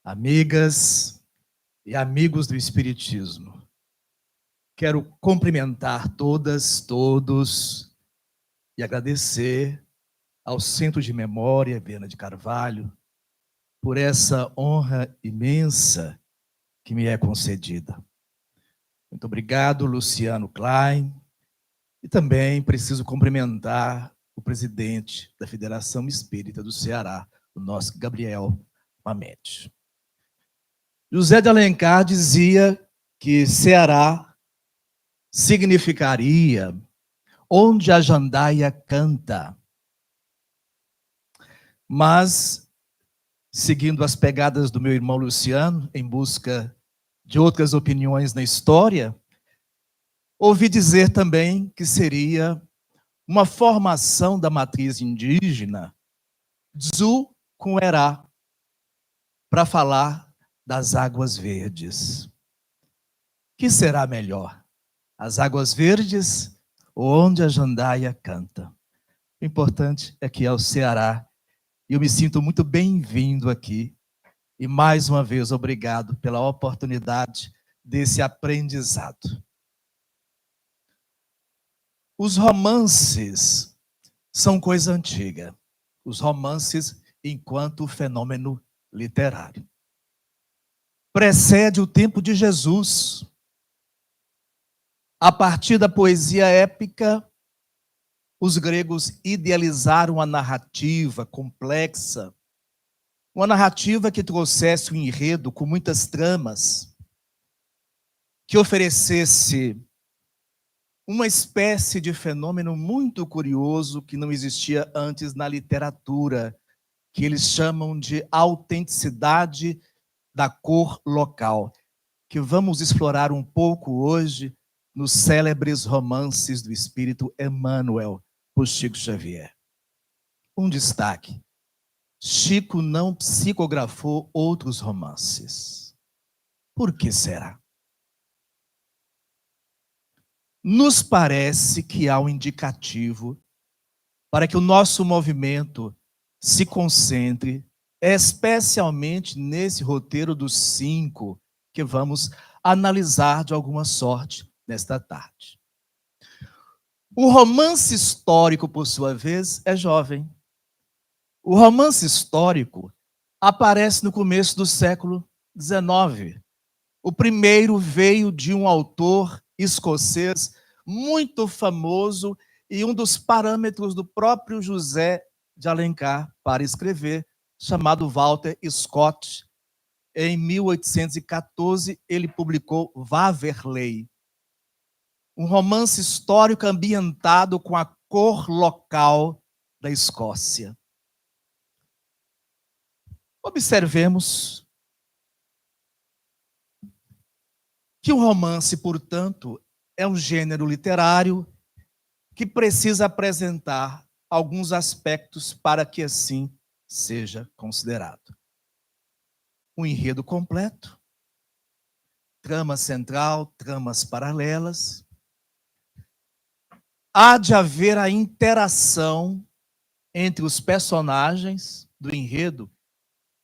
amigas e amigos do Espiritismo. Quero cumprimentar todas, todos e agradecer ao Centro de Memória Viana de Carvalho por essa honra imensa que me é concedida. Muito obrigado, Luciano Klein, e também preciso cumprimentar o presidente da Federação Espírita do Ceará, o nosso Gabriel Mamede. José de Alencar dizia que Ceará significaria onde a jandaia canta. Mas, seguindo as pegadas do meu irmão Luciano, em busca de outras opiniões na história, ouvi dizer também que seria uma formação da matriz indígena, Dzu com Erá, para falar das águas verdes. Que será melhor? As águas verdes ou onde a jandaia canta? O importante é que é o Ceará. E eu me sinto muito bem-vindo aqui. E mais uma vez, obrigado pela oportunidade desse aprendizado. Os romances são coisa antiga. Os romances enquanto fenômeno literário. Precede o tempo de Jesus. A partir da poesia épica, os gregos idealizaram a narrativa complexa, uma narrativa que trouxesse um enredo com muitas tramas, que oferecesse uma espécie de fenômeno muito curioso que não existia antes na literatura, que eles chamam de autenticidade da cor local, que vamos explorar um pouco hoje nos célebres romances do espírito Emmanuel, por Chico Xavier. Um destaque: Chico não psicografou outros romances. Por que será? Nos parece que há um indicativo para que o nosso movimento se concentre especialmente nesse roteiro dos 5 que vamos analisar de alguma sorte nesta tarde. O romance histórico, por sua vez, é jovem. O romance histórico aparece no começo do século XIX. O primeiro veio de um autor escocês muito famoso e um dos parâmetros do próprio José de Alencar para escrever, chamado Walter Scott. Em 1814, ele publicou Waverley, um romance histórico ambientado com a cor local da Escócia. Observemos que o romance, portanto, é um gênero literário que precisa apresentar alguns aspectos para que assim seja considerado. Um enredo completo, trama central, tramas paralelas. Há de haver a interação entre os personagens do enredo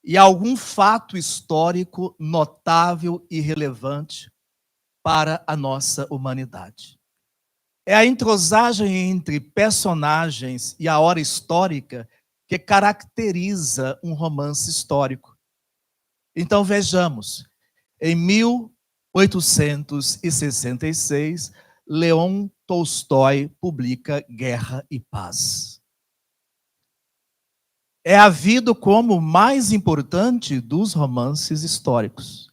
e algum fato histórico notável e relevante para a nossa humanidade. É a entrosagem entre personagens e a hora histórica que caracteriza um romance histórico. Então vejamos, em 1866, Leon Tolstói publica Guerra e Paz. É havido como o mais importante dos romances históricos,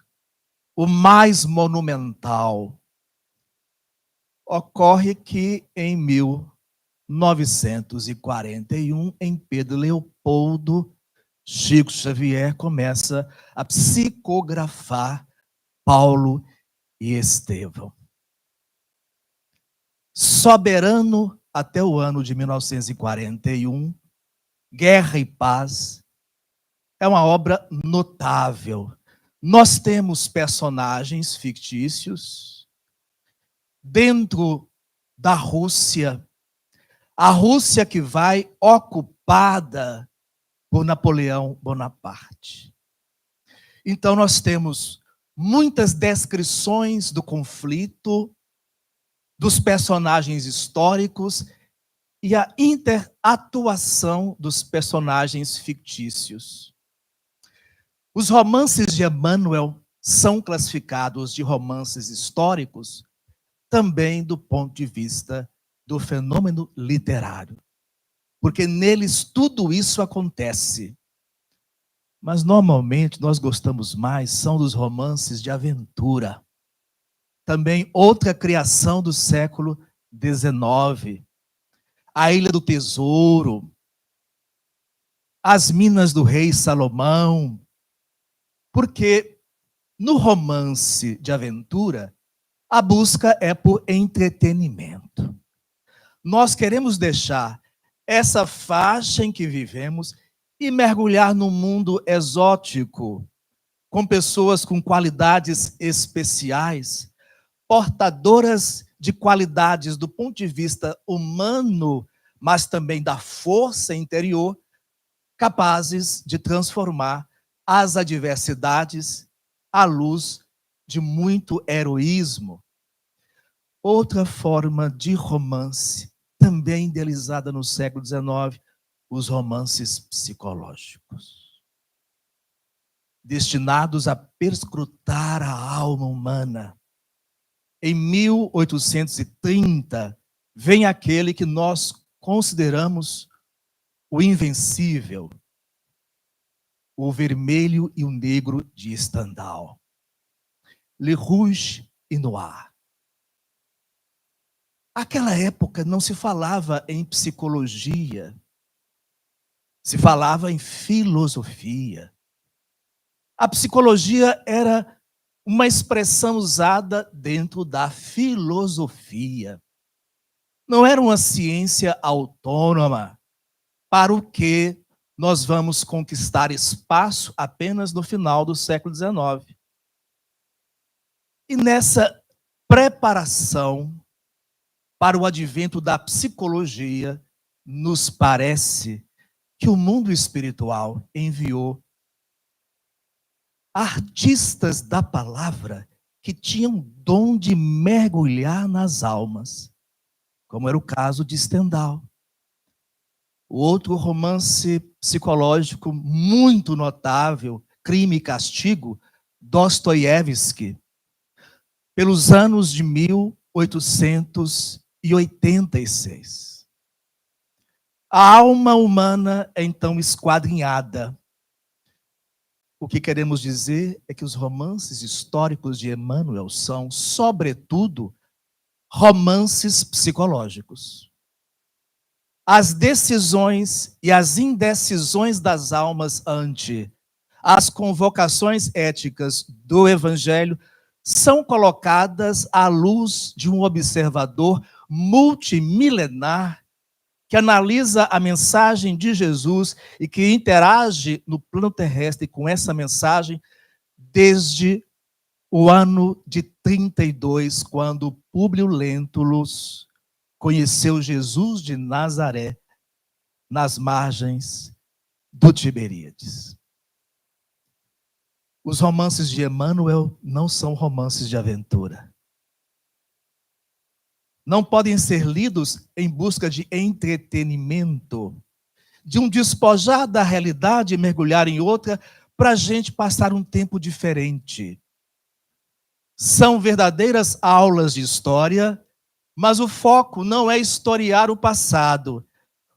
o mais monumental. Ocorre que em 1941, em Pedro Leopoldo, Chico Xavier começa a psicografar Paulo e Estevão. Soberano até o ano de 1941, Guerra e Paz é uma obra notável. Nós temos personagens fictícios dentro da Rússia, a Rússia que vai ocupada por Napoleão Bonaparte. Então nós temos muitas descrições do conflito, dos personagens históricos e a interatuação dos personagens fictícios. Os romances de Emmanuel são classificados de romances históricos também do ponto de vista do fenômeno literário, porque neles tudo isso acontece. Mas normalmente nós gostamos mais são dos romances de aventura. Também outra criação do século XIX. A Ilha do Tesouro, As Minas do Rei Salomão. Porque no romance de aventura, a busca é por entretenimento. Nós queremos deixar essa faixa em que vivemos e mergulhar num mundo exótico, com pessoas com qualidades especiais, portadoras de qualidades do ponto de vista humano, mas também da força interior, capazes de transformar as adversidades à luz de muito heroísmo. Outra forma de romance, também idealizada no século XIX, os romances psicológicos, destinados a perscrutar a alma humana. Em 1830, vem aquele que nós consideramos o invencível, O Vermelho e o Negro de Stendhal. Le Rouge et Noir. Aquela época não se falava em psicologia, se falava em filosofia. A psicologia era uma expressão usada dentro da filosofia. Não era uma ciência autônoma para o que nós vamos conquistar espaço apenas no final do século XIX. E nessa preparação para o advento da psicologia, nos parece que o mundo espiritual enviou artistas da palavra que tinham dom de mergulhar nas almas, como era o caso de Stendhal. O outro romance psicológico muito notável, Crime e Castigo, Dostoiévski, pelos anos de 1886. A alma humana é então esquadrinhada. O que queremos dizer é que os romances históricos de Emmanuel são, sobretudo, romances psicológicos. As decisões e as indecisões das almas ante as convocações éticas do Evangelho são colocadas à luz de um observador multimilenar que analisa a mensagem de Jesus e que interage no plano terrestre com essa mensagem desde o ano de 32, quando Públio Lentulus conheceu Jesus de Nazaré nas margens do Tiberíades. Os romances de Emmanuel não são romances de aventura. Não podem ser lidos em busca de entretenimento, de um despojar da realidade e mergulhar em outra para a gente passar um tempo diferente. São verdadeiras aulas de história, mas o foco não é historiar o passado.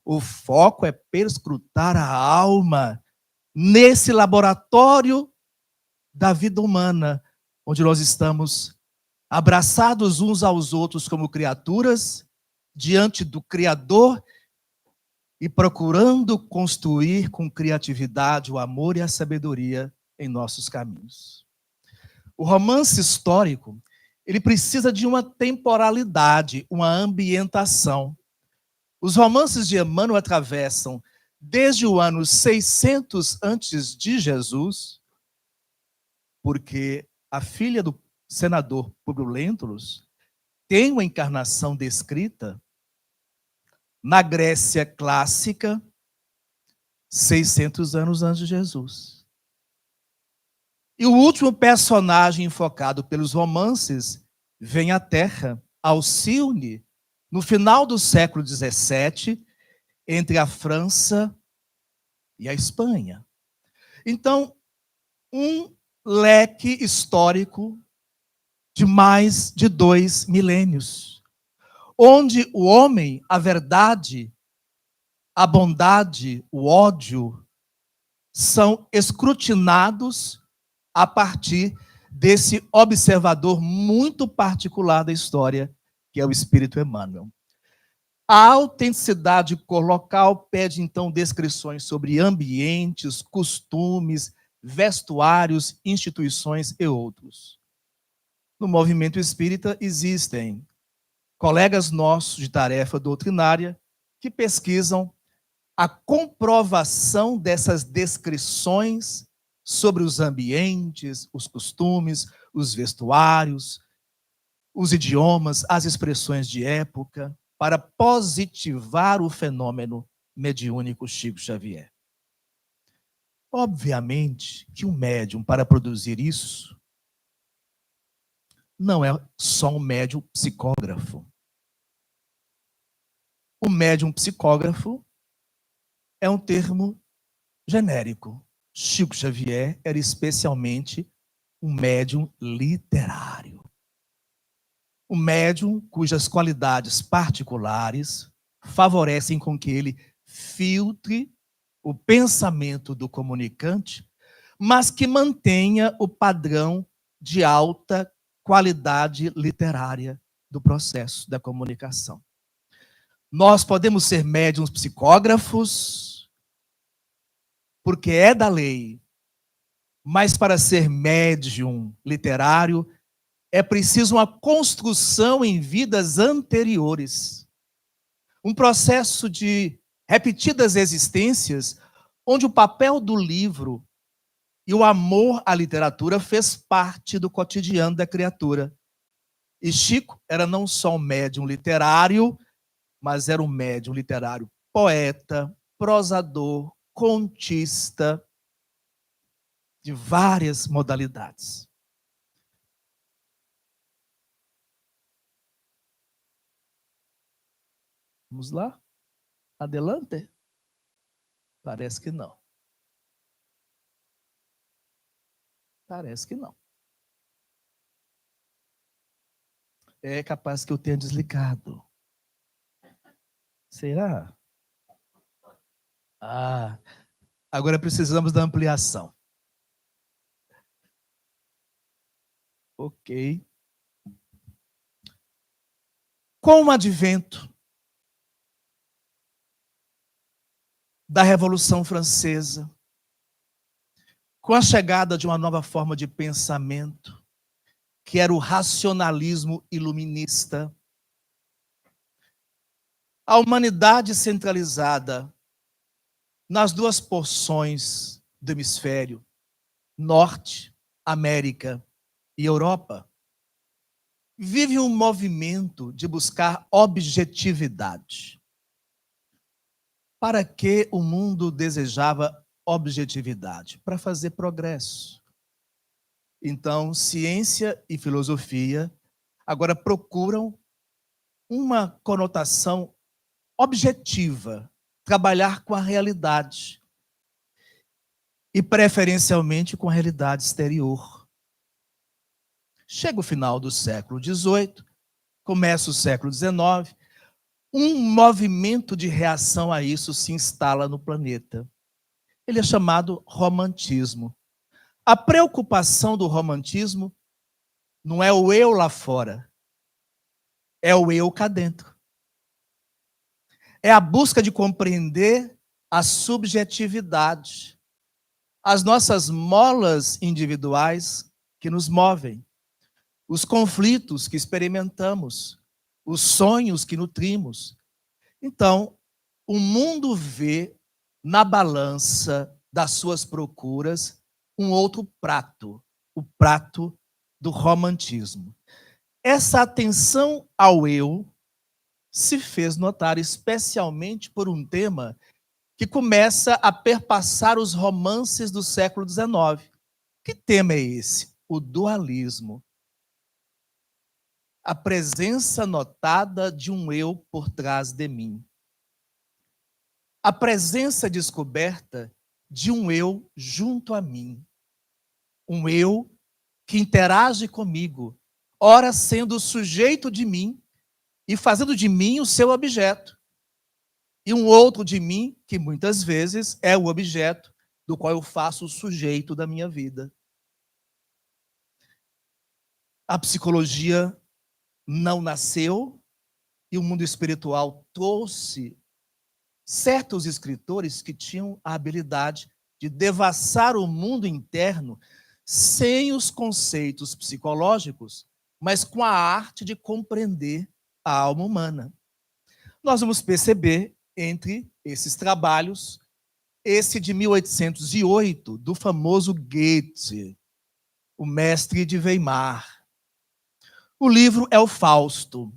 O foco é perscrutar a alma nesse laboratório da vida humana, onde nós estamos abraçados uns aos outros como criaturas, diante do Criador e procurando construir com criatividade o amor e a sabedoria em nossos caminhos. O romance histórico, ele precisa de uma temporalidade, uma ambientação. Os romances de Emmanuel atravessam desde o ano 600 antes de Jesus, porque a filha do senador Públio Lentulus tem uma encarnação descrita na Grécia clássica, 600 anos antes de Jesus. E o último personagem enfocado pelos romances vem à Terra, Alcione, no final do século XVII, entre a França e a Espanha. Então, um leque histórico de mais de 2 milênios, onde o homem, a verdade, a bondade, o ódio, são escrutinados a partir desse observador muito particular da história, que é o Espírito Emmanuel. A autenticidade local pede, então, descrições sobre ambientes, costumes, vestuários, instituições e outros. No movimento espírita existem colegas nossos de tarefa doutrinária que pesquisam a comprovação dessas descrições sobre os ambientes, os costumes, os vestuários, os idiomas, as expressões de época, para positivar o fenômeno mediúnico Chico Xavier. Obviamente que um médium, para produzir isso, não é só um médium psicógrafo. O médium psicógrafo é um termo genérico. Chico Xavier era especialmente um médium literário. Um médium cujas qualidades particulares favorecem com que ele filtre o pensamento do comunicante, mas que mantenha o padrão de alta qualidade literária do processo da comunicação. Nós podemos ser médiuns psicógrafos, porque é da lei, mas para ser médium literário, é preciso uma construção em vidas anteriores. Um processo de repetidas existências, onde o papel do livro e o amor à literatura fez parte do cotidiano da criatura. E Chico era não só um médium literário, mas era um médium literário poeta, prosador, contista, de várias modalidades. Vamos lá? Adelante? Parece que não. Parece que não. É capaz que eu tenha desligado. Será? Ah, agora precisamos da ampliação. Ok. Com o advento da Revolução Francesa, com a chegada de uma nova forma de pensamento, que era o racionalismo iluminista, a humanidade centralizada nas duas porções do hemisfério, Norte, América e Europa, vive um movimento de buscar objetividade. Para que o mundo desejava objetividade? Para fazer progresso. Então, ciência e filosofia agora procuram uma conotação objetiva, trabalhar com a realidade e preferencialmente com a realidade exterior. Chega o final do século XVIII, começa o século XIX, um movimento de reação a isso se instala no planeta. Ele é chamado romantismo. A preocupação do romantismo não é o eu lá fora, é o eu cá dentro. É a busca de compreender a subjetividade, as nossas molas individuais que nos movem, os conflitos que experimentamos, os sonhos que nutrimos. Então, o mundo vê na balança das suas procuras um outro prato, o prato do romantismo. Essa atenção ao eu se fez notar especialmente por um tema que começa a perpassar os romances do século XIX, Que tema é esse? O dualismo. A presença notada de um eu por trás de mim. A presença descoberta de um eu junto a mim. Um eu que interage comigo, ora sendo sujeito de mim e fazendo de mim o seu objeto. E um outro de mim que muitas vezes é o objeto do qual eu faço o sujeito da minha vida. A psicologia não nasceu e o mundo espiritual trouxe certos escritores que tinham a habilidade de devassar o mundo interno sem os conceitos psicológicos, mas com a arte de compreender a alma humana. Nós vamos perceber entre esses trabalhos esse de 1808, do famoso Goethe, o mestre de Weimar. O livro é o Fausto.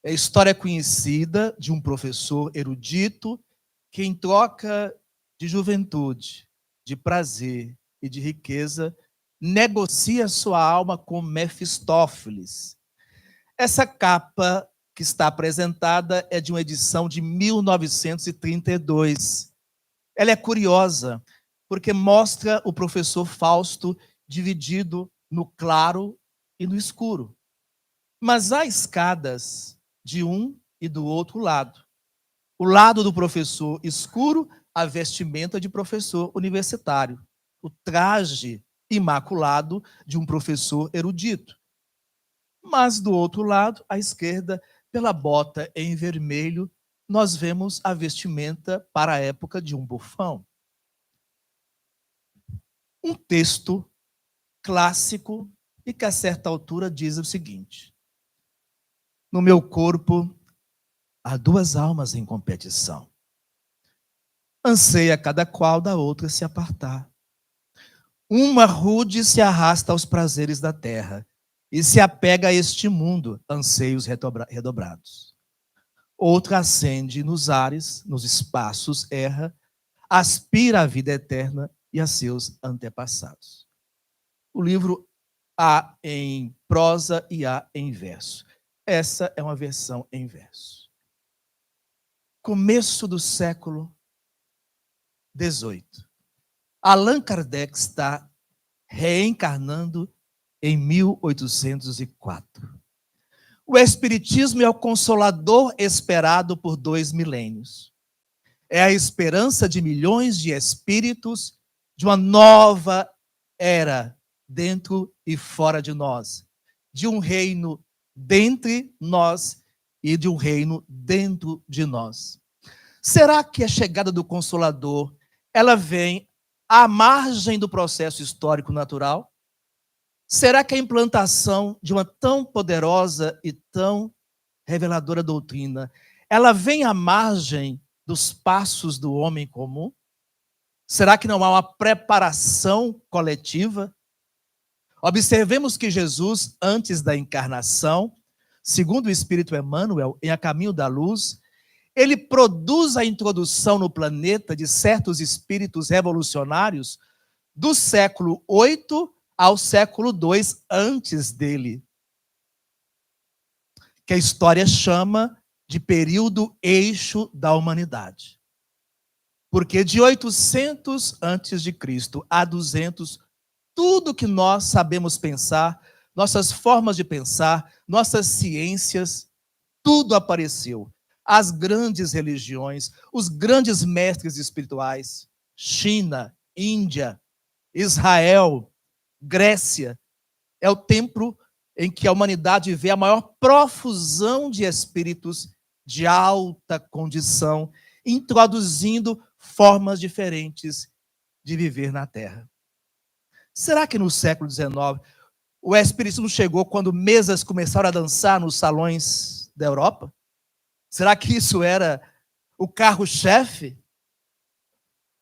É a história conhecida de um professor erudito que, em troca de juventude, de prazer e de riqueza, negocia sua alma com Mefistófeles. Essa capa que está apresentada é de uma edição de 1932. Ela é curiosa, porque mostra o professor Fausto dividido no claro e no escuro. Mas há escadas de um e do outro lado. O lado do professor escuro, a vestimenta de professor universitário. O traje imaculado de um professor erudito. Mas do outro lado, à esquerda, pela bota em vermelho, nós vemos a vestimenta para a época de um bufão. Um texto clássico e que a certa altura diz o seguinte: no meu corpo há duas almas em competição. Anseia cada qual da outra se apartar. Uma rude se arrasta aos prazeres da terra e se apega a este mundo, anseios redobrados. Outra ascende nos ares, nos espaços, erra, aspira à vida eterna e a seus antepassados. O livro há em prosa e há em verso. Essa é uma versão em verso. Começo do século XVIII. Allan Kardec está reencarnando em 1804. O Espiritismo é o consolador esperado por 2 milênios. É a esperança de milhões de espíritos de uma nova era dentro e fora de nós, de um reino dentre nós e de um reino dentro de nós. Será que a chegada do Consolador, ela vem à margem do processo histórico natural? Será que a implantação de uma tão poderosa e tão reveladora doutrina, ela vem à margem dos passos do homem comum? Será que não há uma preparação coletiva? Observemos que Jesus, antes da encarnação, segundo o Espírito Emmanuel, em A Caminho da Luz, ele produz a introdução no planeta de certos espíritos revolucionários do século VIII ao século II antes dele, que a história chama de período eixo da humanidade. Porque de 800 antes de Cristo a 200, tudo que nós sabemos pensar, nossas formas de pensar, nossas ciências, tudo apareceu. As grandes religiões, os grandes mestres espirituais, China, Índia, Israel, Grécia, é o tempo em que a humanidade vê a maior profusão de espíritos de alta condição, introduzindo formas diferentes de viver na Terra. Será que no século XIX o espiritismo chegou quando mesas começaram a dançar nos salões da Europa? Será que isso era o carro-chefe?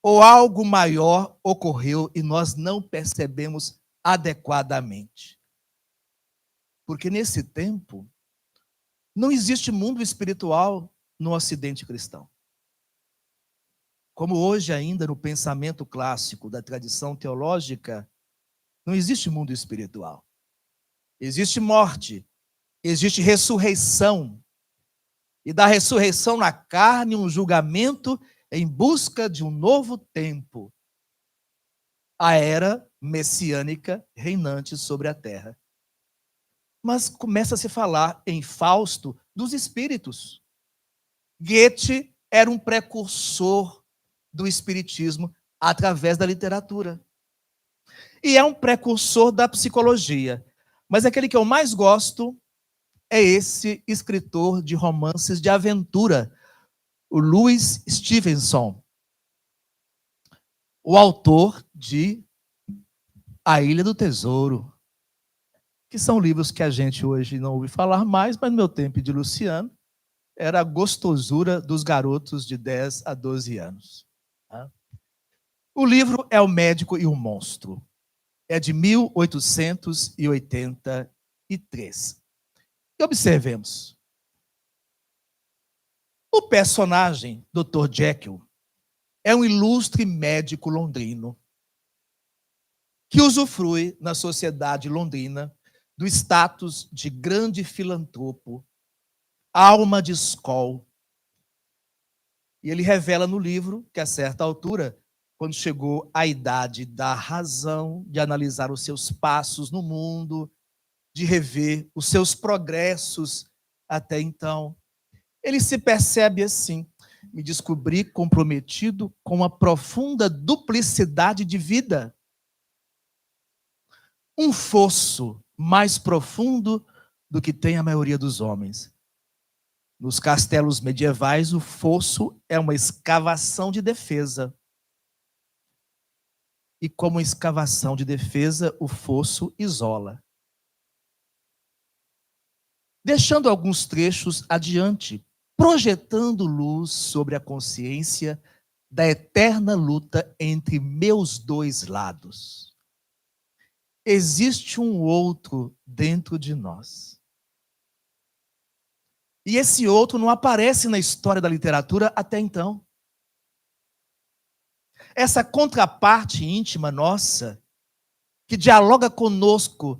Ou algo maior ocorreu e nós não percebemos adequadamente? Porque nesse tempo não existe mundo espiritual no Ocidente cristão. Como hoje ainda no pensamento clássico da tradição teológica, Não existe mundo espiritual. Existe morte, existe ressurreição. E da ressurreição na carne, um julgamento em busca de um novo tempo. A era messiânica reinante sobre a terra. Mas começa a se falar em Fausto dos espíritos. Goethe era um precursor do espiritismo através da literatura. E é um precursor da psicologia. Mas aquele que eu mais gosto é esse escritor de romances de aventura, o Louis Stevenson, o autor de A Ilha do Tesouro, que são livros que a gente hoje não ouve falar mais, mas no meu tempo de Luciano, era a gostosura dos garotos de 10 a 12 anos. O livro é O Médico e o Monstro. É de 1883. E observemos. O personagem, Dr. Jekyll, é um ilustre médico londrino que usufrui na sociedade londrina do status de grande filantropo, alma de escola. E ele revela no livro que, a certa altura, quando chegou à idade da razão, de analisar os seus passos no mundo, de rever os seus progressos até então, ele se percebe assim: me descobri comprometido com uma profunda duplicidade de vida. Um fosso mais profundo do que tem a maioria dos homens. Nos castelos medievais, o fosso é uma escavação de defesa. E como escavação de defesa, o fosso isola. Deixando alguns trechos adiante, projetando luz sobre a consciência da eterna luta entre meus dois lados. Existe um outro dentro de nós. E esse outro não aparece na história da literatura até então. Essa contraparte íntima nossa, que dialoga conosco,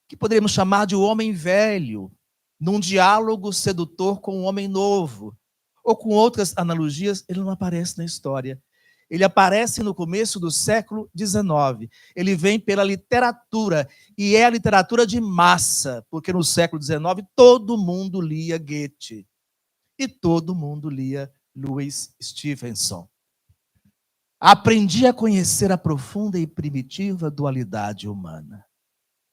que poderíamos chamar de o homem velho, num diálogo sedutor com o homem novo, ou com outras analogias, ele não aparece na história. Ele aparece no começo do século XIX. Ele vem pela literatura, e é a literatura de massa, porque no século XIX todo mundo lia Goethe, e todo mundo lia Louis Stevenson. Aprendi a conhecer a profunda e primitiva dualidade humana.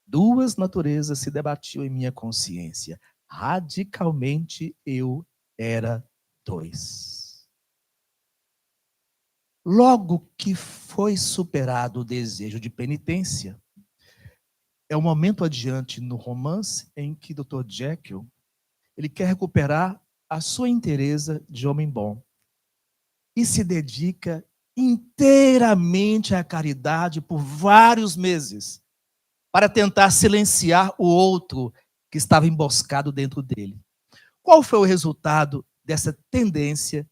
Duas naturezas se debatiam em minha consciência. Radicalmente eu era dois. Logo que foi superado o desejo de penitência, é um momento adiante no romance em que Dr. Jekyll ele quer recuperar a sua inteireza de homem bom e se dedica inteiramente à caridade por vários meses para tentar silenciar o outro que estava emboscado dentro dele. Qual foi o resultado dessa tendência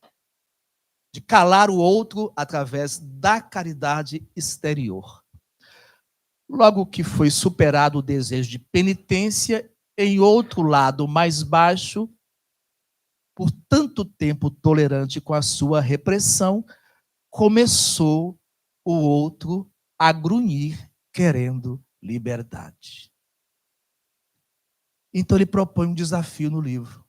de calar o outro através da caridade exterior? Logo que foi superado o desejo de penitência, em outro lado mais baixo, por tanto tempo tolerante com a sua repressão, começou o outro a grunhir, querendo liberdade. Então ele propõe um desafio no livro.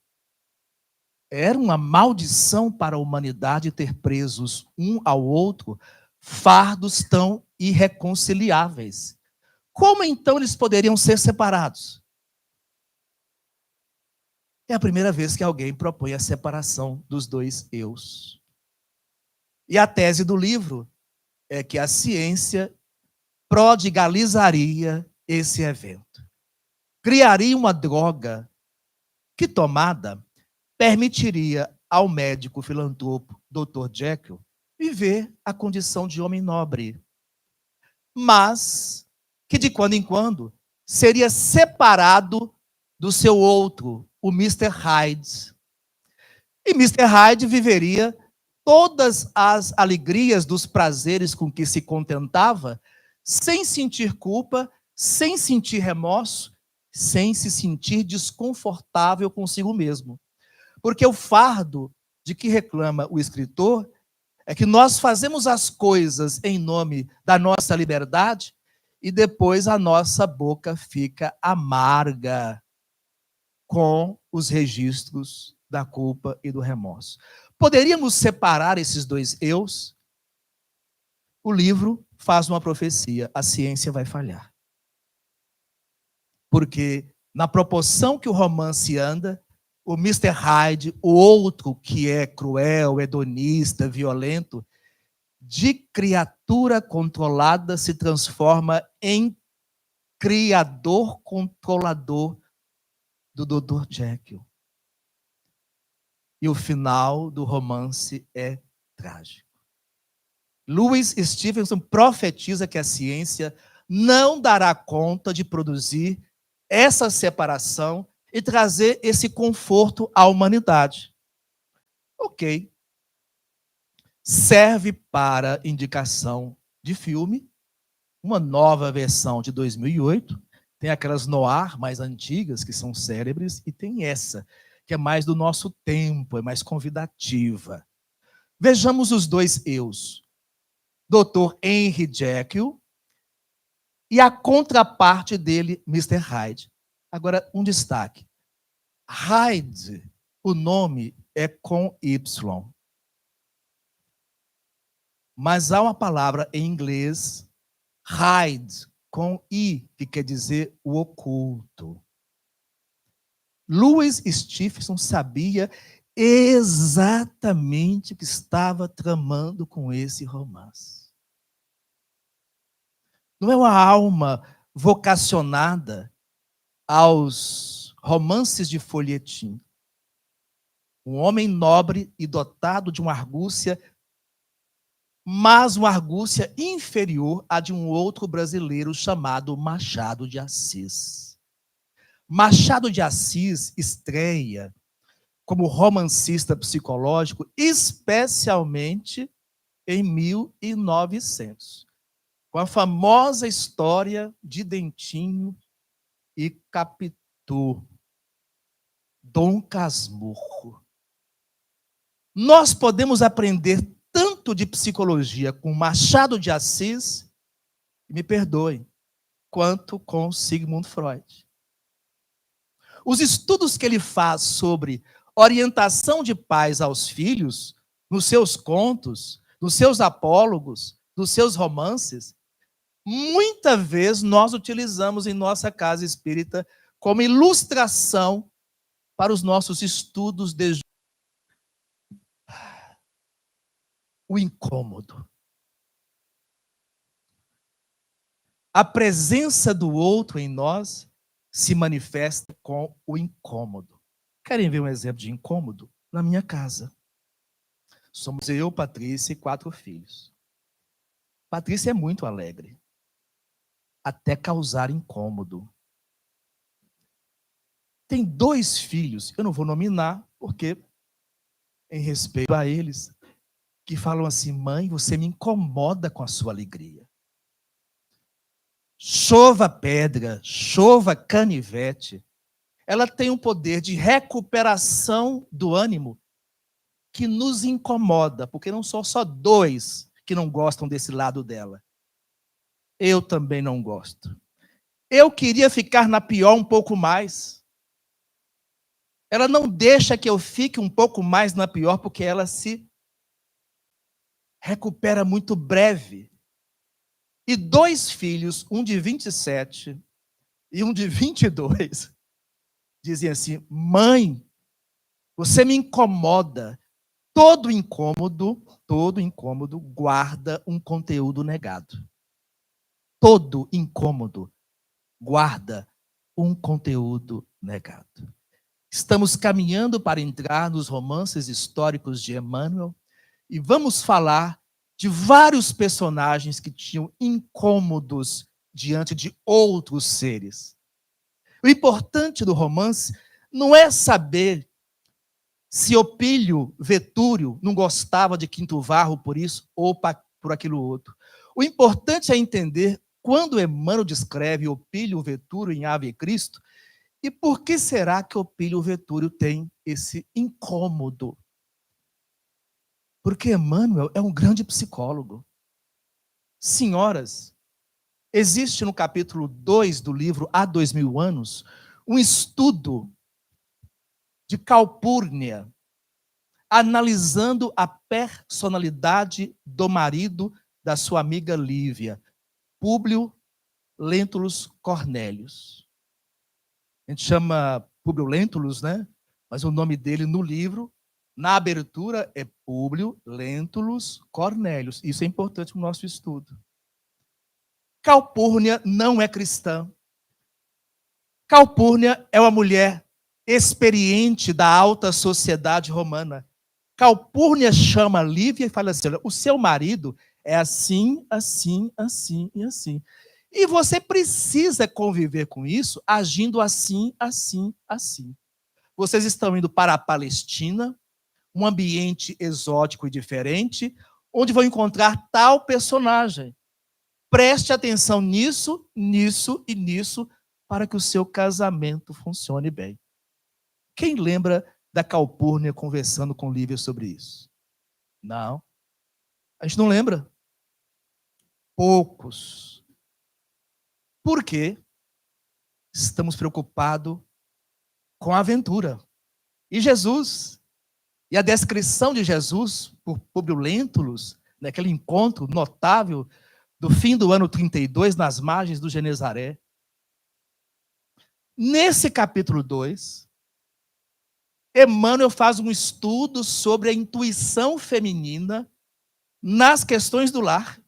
Era uma maldição para a humanidade ter presos um ao outro fardos tão irreconciliáveis. Como então eles poderiam ser separados? É a primeira vez que alguém propõe a separação dos dois eus. E a tese do livro é que a ciência prodigalizaria esse evento. Criaria uma droga que, tomada, permitiria ao médico filantropo Dr. Jekyll viver a condição de homem nobre, mas que de quando em quando seria separado do seu outro, o Mr. Hyde. E Mr. Hyde viveria todas as alegrias dos prazeres com que se contentava sem sentir culpa, sem sentir remorso, sem se sentir desconfortável consigo mesmo. Porque o fardo de que reclama o escritor é que nós fazemos as coisas em nome da nossa liberdade e depois a nossa boca fica amarga com os registros da culpa e do remorso. Poderíamos separar esses dois eus? O livro faz uma profecia: a ciência vai falhar. Porque na proporção que o romance anda, o Mr. Hyde, o outro que é cruel, hedonista, violento, de criatura controlada se transforma em criador controlador do Dr. Jekyll. E o final do romance é trágico. Louis Stevenson profetiza que a ciência não dará conta de produzir essa separação e trazer esse conforto à humanidade. Ok. Serve para indicação de filme, uma nova versão de 2008, tem aquelas noir mais antigas, que são célebres, e tem essa, que é mais do nosso tempo, é mais convidativa. Vejamos os dois eus. Dr. Henry Jekyll e a contraparte dele, Mr. Hyde. Agora, um destaque. Hyde, o nome é com Y. Mas há uma palavra em inglês, hide, com I, que quer dizer o oculto. Louis Stevenson sabia exatamente o que estava tramando com esse romance. Não é uma alma vocacionada aos romances de folhetim. Um homem nobre e dotado de uma argúcia, mas uma argúcia inferior à de um outro brasileiro chamado Machado de Assis. Machado de Assis estreia como romancista psicológico, especialmente em 1900, com a famosa história de Dentinho e Capitu, Dom Casmurro. Nós podemos aprender tanto de psicologia com Machado de Assis, me perdoem, quanto com Sigmund Freud. Os estudos que ele faz sobre orientação de pais aos filhos, nos seus contos, nos seus apólogos, nos seus romances, muitas vezes nós utilizamos em nossa casa espírita como ilustração para os nossos estudos de o incômodo. A presença do outro em nós se manifesta com o incômodo. Querem ver um exemplo de incômodo? Na minha casa. Somos eu, Patrícia e 4 filhos. Patrícia é muito alegre, até causar incômodo. Tem 2 filhos, eu não vou nominar, porque, em respeito a eles, que falam assim: mãe, você me incomoda com a sua alegria. Chova pedra, chova canivete, ela tem um poder de recuperação do ânimo que nos incomoda, porque não são só 2 que não gostam desse lado dela. Eu também não gosto. Eu queria ficar na pior um pouco mais. Ela não deixa que eu fique um pouco mais na pior, porque ela se recupera muito breve. E 2 filhos, um de 27 e um de 22, dizem assim: mãe, você me incomoda. Todo incômodo guarda um conteúdo negado. Todo incômodo guarda um conteúdo negado. Estamos caminhando para entrar nos romances históricos de Emmanuel e vamos falar de vários personagens que tinham incômodos diante de outros seres. O importante do romance não é saber se Opílio Vetúrio não gostava de Quinto Varro por isso ou por aquilo outro. O importante é entender quando Emmanuel descreve Opílio Vetúrio em Ave Cristo, e por que será que Opílio Vetúrio tem esse incômodo? Porque Emmanuel é um grande psicólogo. Senhoras, existe no capítulo 2 do livro Há 2000 anos um estudo de Calpurnia, analisando a personalidade do marido da sua amiga Lívia, Públio Lentulus Cornélius. A gente chama Públio Lentulus, né? Mas o nome dele no livro, na abertura, é Públio Lentulus Cornélius. Isso é importante no nosso estudo. Calpurnia não é cristã. Calpurnia é uma mulher experiente da alta sociedade romana. Calpurnia chama Lívia e fala assim: olha, o seu marido é assim, assim, assim e assim. E você precisa conviver com isso agindo assim, assim, assim. Vocês estão indo para a Palestina, um ambiente exótico e diferente, onde vão encontrar tal personagem. Preste atenção nisso, nisso e nisso, para que o seu casamento funcione bem. Quem lembra da Calpurnia conversando com Lívia sobre isso? Não. A gente não lembra. Poucos. Por quê? Estamos preocupados com a aventura. E Jesus, e a descrição de Jesus por Públio Lentulus, naquele encontro notável do fim do ano 32, nas margens do Genezaré. Nesse capítulo 2, Emmanuel faz um estudo sobre a intuição feminina nas questões do lar.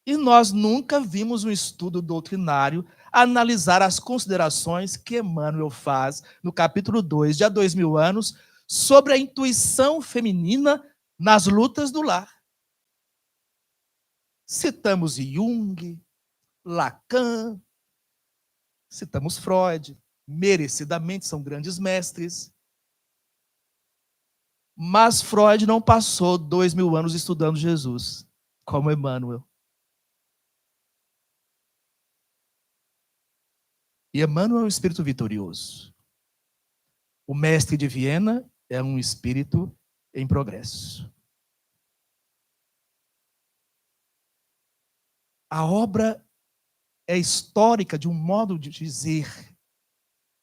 E nós nunca vimos um estudo doutrinário analisar as considerações que Emmanuel faz no capítulo 2, de há 2000 anos, sobre a intuição feminina nas lutas do lar. Citamos Jung, Lacan, citamos Freud, merecidamente são grandes mestres. Mas Freud não passou 2000 anos estudando Jesus, como Emmanuel. E Emmanuel é um espírito vitorioso. O mestre de Viena é um espírito em progresso. A obra é histórica de um modo de dizer.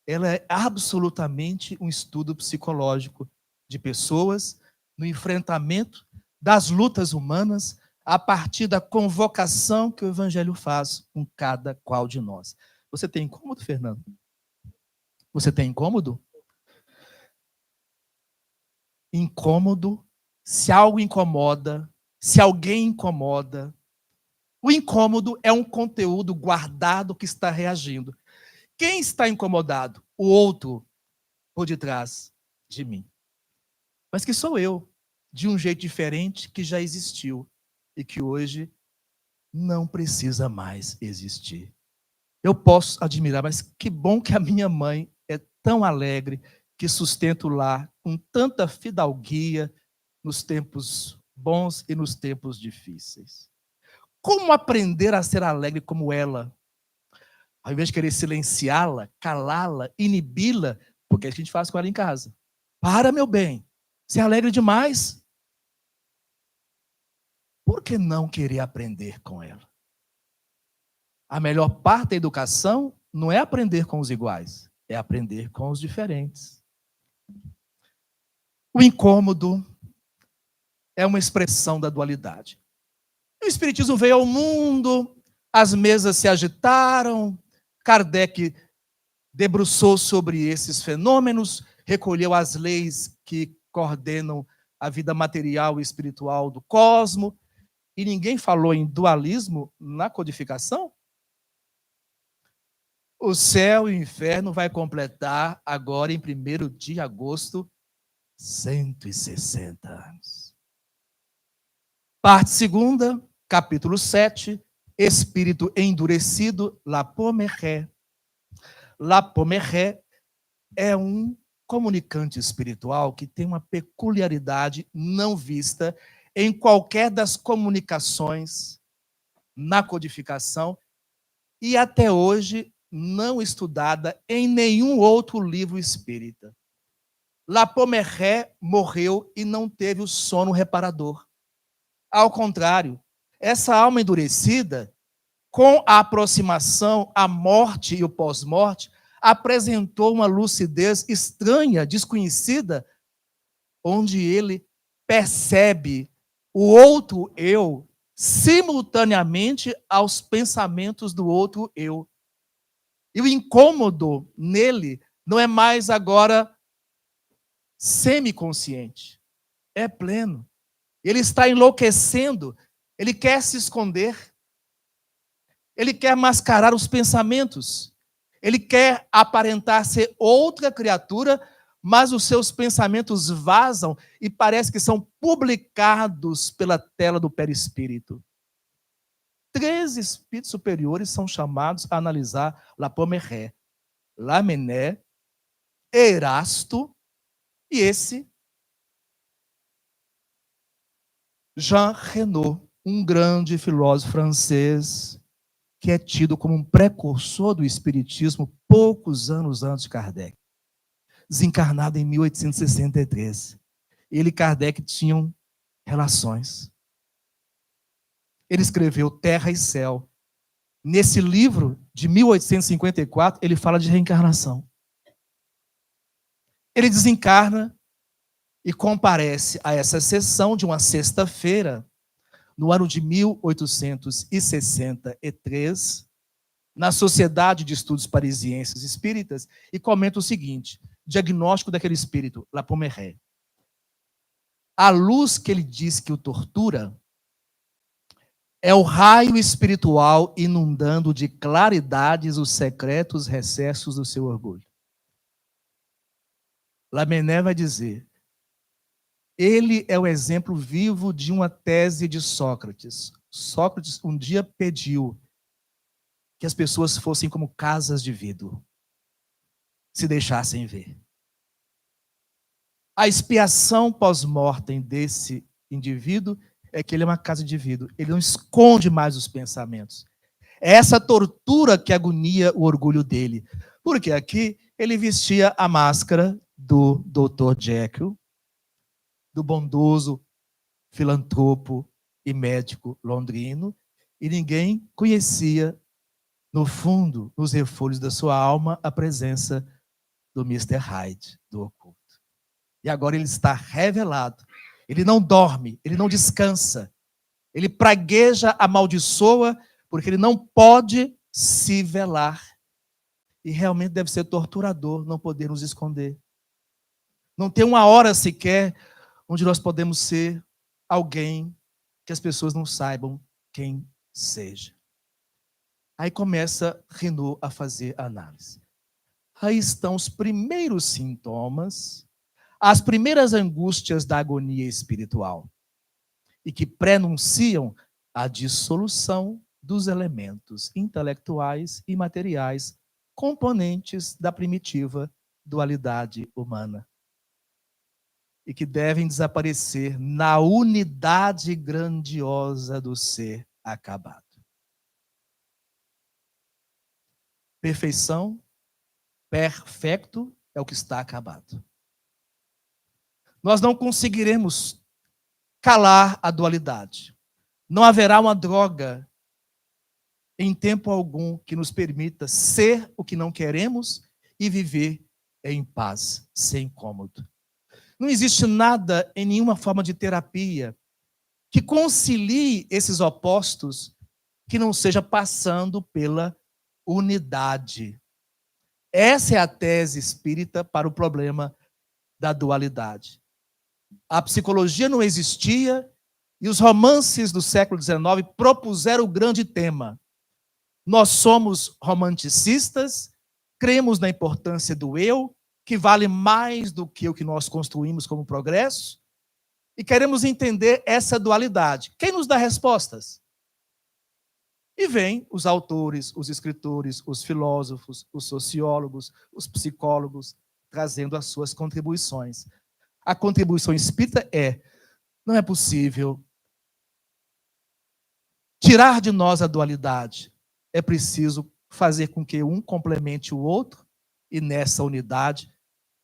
Ela é absolutamente um estudo psicológico de pessoas no enfrentamento das lutas humanas a partir da convocação que o Evangelho faz com cada qual de nós. Você tem incômodo, Fernando? Você tem incômodo? Incômodo, se algo incomoda, se alguém incomoda. O incômodo é um conteúdo guardado que está reagindo. Quem está incomodado? O outro por detrás de mim. Mas que sou eu, de um jeito diferente que já existiu e que hoje não precisa mais existir. Eu posso admirar, mas que bom que a minha mãe é tão alegre, que sustenta o lar com tanta fidalguia nos tempos bons e nos tempos difíceis. Como aprender a ser alegre como ela? Ao invés de querer silenciá-la, calá-la, inibi-la, porque é isso que a gente faz com ela em casa. Para, meu bem, você é alegre demais. Por que não querer aprender com ela? A melhor parte da educação não é aprender com os iguais, é aprender com os diferentes. O incômodo é uma expressão da dualidade. O Espiritismo veio ao mundo, as mesas se agitaram, Kardec debruçou sobre esses fenômenos, recolheu as leis que coordenam a vida material e espiritual do cosmo, e ninguém falou em dualismo na codificação? O céu e o inferno vai completar agora, em 1º de agosto, 160 anos. Parte 2ª, capítulo 7, Espírito endurecido, La Pommeré. La Pommeré é um comunicante espiritual que tem uma peculiaridade não vista em qualquer das comunicações na codificação e até hoje não estudada em nenhum outro livro espírita. La Pomeré morreu e não teve o sono reparador. Ao contrário, essa alma endurecida, com a aproximação, a morte e o pós-morte, apresentou uma lucidez estranha, desconhecida, onde ele percebe o outro eu simultaneamente aos pensamentos do outro eu. E o incômodo nele não é mais agora semiconsciente, é pleno. Ele está enlouquecendo, ele quer se esconder, ele quer mascarar os pensamentos, ele quer aparentar ser outra criatura, mas os seus pensamentos vazam e parece que são publicados pela tela do perispírito. 3 espíritos superiores são chamados a analisar La Pomeré, Lamennais, Erasto e esse Jean Renaud, um grande filósofo francês que é tido como um precursor do espiritismo poucos anos antes de Kardec, desencarnado em 1863. Ele e Kardec tinham relações. Ele escreveu Terra e Céu. Nesse livro de 1854, ele fala de reencarnação. Ele desencarna e comparece a essa sessão de uma sexta-feira, no ano de 1863, na Sociedade de Estudos Parisienses Espíritas, e comenta o seguinte: diagnóstico daquele espírito, La Pomeré. A luz que ele diz que o tortura é o raio espiritual inundando de claridades os secretos recessos do seu orgulho. Lamennais vai dizer: ele é o exemplo vivo de uma tese de Sócrates. Sócrates um dia pediu que as pessoas fossem como casas de vidro, se deixassem ver. A expiação pós-mortem desse indivíduo é que ele é uma casa de vidro. Ele não esconde mais os pensamentos. É essa tortura que agonia o orgulho dele. Porque aqui ele vestia a máscara do Dr. Jekyll, do bondoso filantropo e médico londrino, e ninguém conhecia, no fundo, nos refolhos da sua alma, a presença do Mr. Hyde, do oculto. E agora ele está revelado. Ele não dorme, ele não descansa. Ele pragueja, amaldiçoa, porque ele não pode se velar. E realmente deve ser torturador não poder nos esconder. Não tem uma hora sequer onde nós podemos ser alguém que as pessoas não saibam quem seja. Aí começa Renaud a fazer a análise. Aí estão os primeiros sintomas, as primeiras angústias da agonia espiritual, e que prenunciam a dissolução dos elementos intelectuais e materiais componentes da primitiva dualidade humana, e que devem desaparecer na unidade grandiosa do ser acabado. Perfeição, perfeito, é o que está acabado. Nós não conseguiremos calar a dualidade. Não haverá uma droga em tempo algum que nos permita ser o que não queremos e viver em paz, sem incômodo. Não existe nada em nenhuma forma de terapia que concilie esses opostos que não seja passando pela unidade. Essa é a tese espírita para o problema da dualidade. A psicologia não existia e os romances do século XIX propuseram o grande tema. Nós somos romanticistas, cremos na importância do eu, que vale mais do que o que nós construímos como progresso, e queremos entender essa dualidade. Quem nos dá respostas? E vem os autores, os escritores, os filósofos, os sociólogos, os psicólogos, trazendo as suas contribuições. A contribuição espírita não é possível tirar de nós a dualidade, é preciso fazer com que um complemente o outro e nessa unidade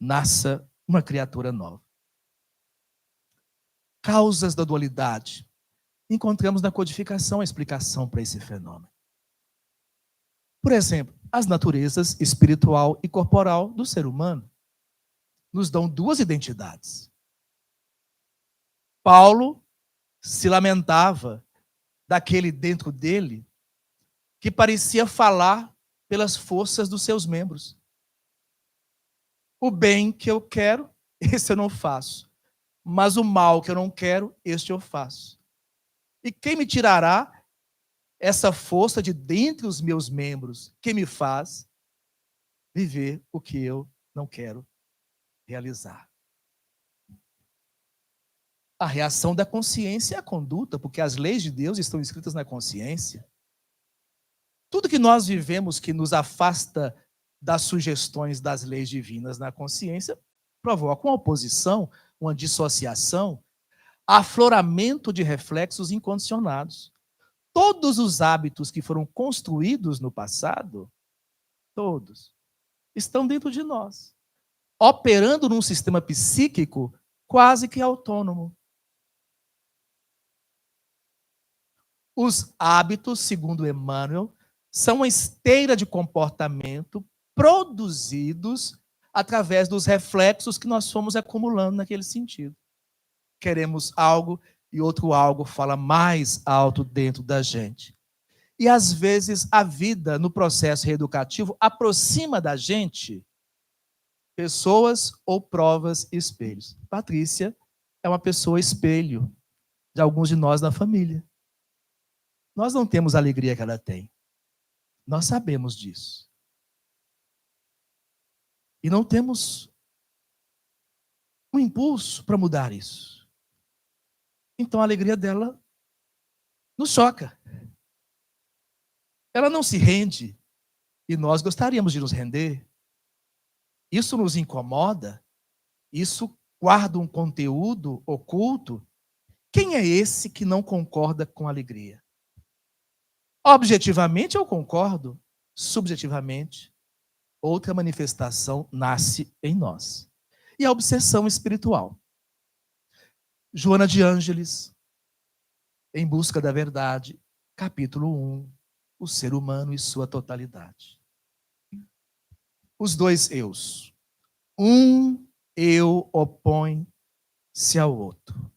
nasça uma criatura nova. Causas da dualidade. Encontramos na codificação a explicação para esse fenômeno. Por exemplo, as naturezas espiritual e corporal do ser humano nos dão duas identidades. Paulo se lamentava daquele dentro dele que parecia falar pelas forças dos seus membros. O bem que eu quero, esse eu não faço. Mas o mal que eu não quero, este eu faço. E quem me tirará essa força de dentre os meus membros que me faz viver o que eu não quero realizar? A reação da consciência é a conduta, porque as leis de Deus estão escritas na consciência. Tudo que nós vivemos que nos afasta das sugestões das leis divinas na consciência provoca uma oposição, uma dissociação, afloramento de reflexos incondicionados. Todos os hábitos que foram construídos no passado, todos, estão dentro de nós, operando num sistema psíquico quase que autônomo. Os hábitos, segundo Emmanuel, são uma esteira de comportamento produzidos através dos reflexos que nós fomos acumulando naquele sentido. Queremos algo e outro algo fala mais alto dentro da gente. E, às vezes, a vida, no processo reeducativo, aproxima da gente pessoas ou provas e espelhos. Patrícia é uma pessoa espelho de alguns de nós na família. Nós não temos a alegria que ela tem. Nós sabemos disso. E não temos um impulso para mudar isso. Então a alegria dela nos choca. Ela não se rende e nós gostaríamos de nos render. Isso nos incomoda, isso guarda um conteúdo oculto. Quem é esse que não concorda com a alegria? Objetivamente eu concordo, subjetivamente, outra manifestação nasce em nós. E a obsessão espiritual. Joana de Ângeles, Em Busca da Verdade, capítulo 1, o ser humano e sua totalidade. Os dois eus. Um eu opõe-se ao outro.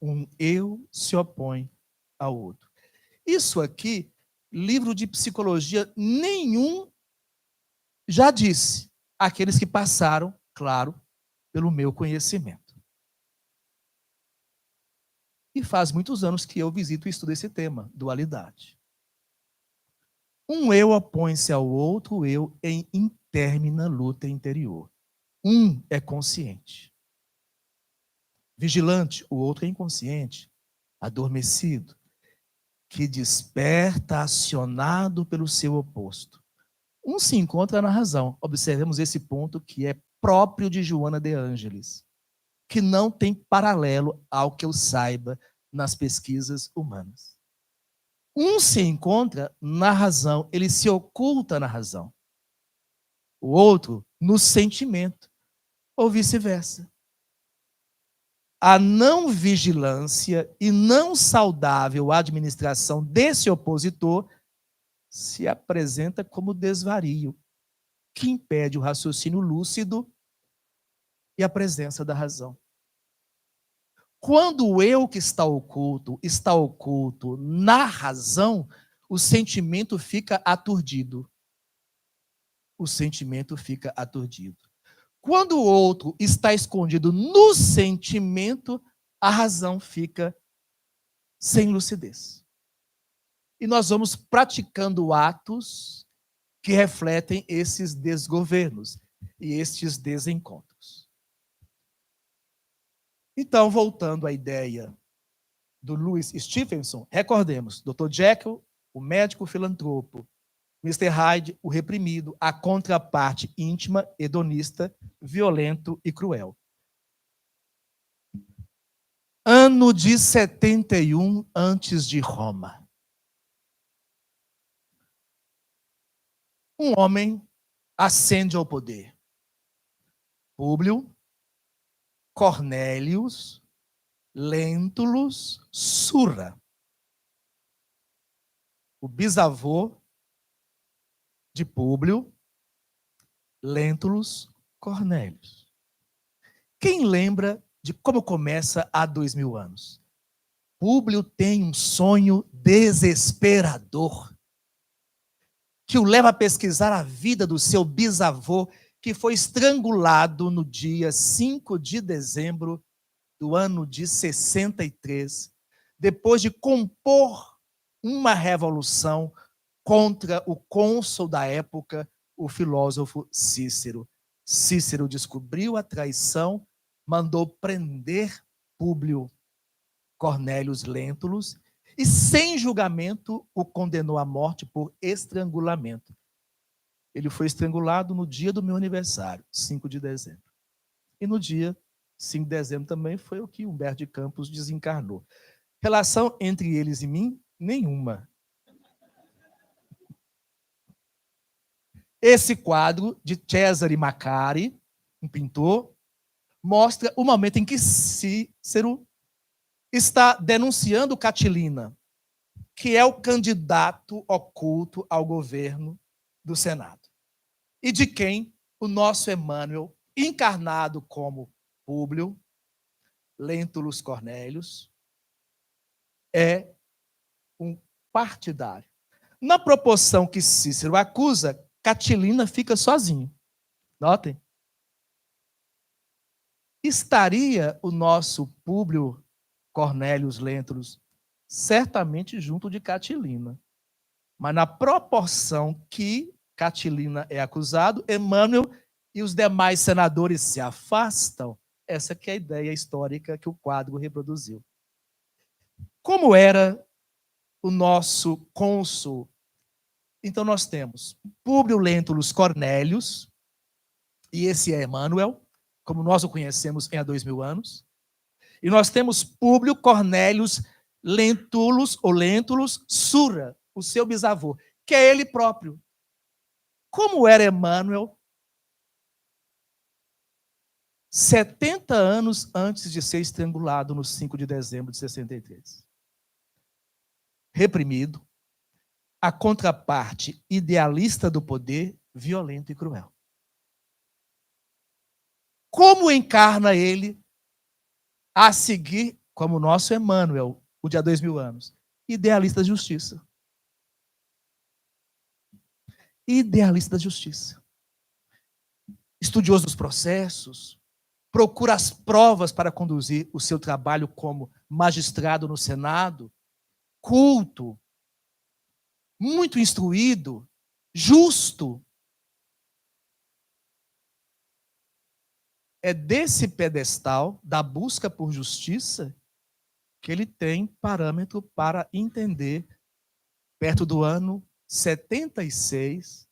Um eu se opõe ao outro. Isso aqui, livro de psicologia nenhum já disse. Aqueles que passaram, claro, pelo meu conhecimento. E faz muitos anos que eu visito e estudo esse tema, dualidade. Um eu opõe-se ao outro eu em intermina luta interior. Um é consciente, vigilante, o outro é inconsciente, adormecido, que desperta acionado pelo seu oposto. Um se encontra na razão. Observemos esse ponto que é próprio de Joana de Ângeles, que não tem paralelo ao que eu saiba nas pesquisas humanas. Um se encontra na razão, ele se oculta na razão. O outro no sentimento, ou vice-versa. A não vigilância e não saudável administração desse opositor se apresenta como desvario, que impede o raciocínio lúcido e a presença da razão. Quando o eu que está oculto na razão, o sentimento fica aturdido. O sentimento fica aturdido. Quando o outro está escondido no sentimento, a razão fica sem lucidez. E nós vamos praticando atos que refletem esses desgovernos e estes desencontros. Então, voltando à ideia do Louis Stevenson, recordemos, Dr. Jekyll, o médico filantropo, Mr. Hyde, o reprimido, a contraparte íntima, hedonista, violento e cruel. Ano de 71 antes de Roma. Um homem ascende ao poder. Públio Cornélius Lentulus Sura, o bisavô de Públio Lentulus Cornélius. Quem lembra de como começa há 2000 anos? Públio tem um sonho desesperador que o leva a pesquisar a vida do seu bisavô, que foi estrangulado no dia 5 de dezembro do ano de 63, depois de compor uma revolução contra o cônsul da época, o filósofo Cícero. Cícero descobriu a traição, mandou prender Públio Cornélius Lentulus e, sem julgamento, o condenou à morte por estrangulamento. Ele foi estrangulado no dia do meu aniversário, 5 de dezembro. E no dia 5 de dezembro também foi o que Humberto de Campos desencarnou. Relação entre eles e mim? Nenhuma. Esse quadro de Cesare Maccari, um pintor, mostra o momento em que Cícero está denunciando Catilina, que é o candidato oculto ao governo do Senado, e de quem o nosso Emmanuel, encarnado como Públio Lentulus Cornélius, é um partidário. Na proporção que Cícero acusa, Catilina fica sozinho. Notem. Estaria o nosso Públio Cornélius Lentulus certamente junto de Catilina. Mas na proporção que Catilina é acusado, Emmanuel e os demais senadores se afastam. Essa que é a ideia histórica que o quadro reproduziu. Como era o nosso cônsul? Então nós temos Públio Lentulus Cornélius, e esse é Emmanuel, como nós o conhecemos há 2000 anos. E nós temos Públio Cornélius Lentulus, ou Lentulus Sura, o seu bisavô, que é ele próprio. Como era Emmanuel 70 anos antes de ser estrangulado no 5 de dezembro de 63? Reprimido, a contraparte idealista do poder, violento e cruel. Como encarna ele a seguir, como o nosso Emmanuel, o de há 2000 anos? Idealista da justiça. Idealista da justiça. Estudioso dos processos, procura as provas para conduzir o seu trabalho como magistrado no Senado, culto, muito instruído, justo. É desse pedestal da busca por justiça que ele tem parâmetro para entender, perto do ano 76,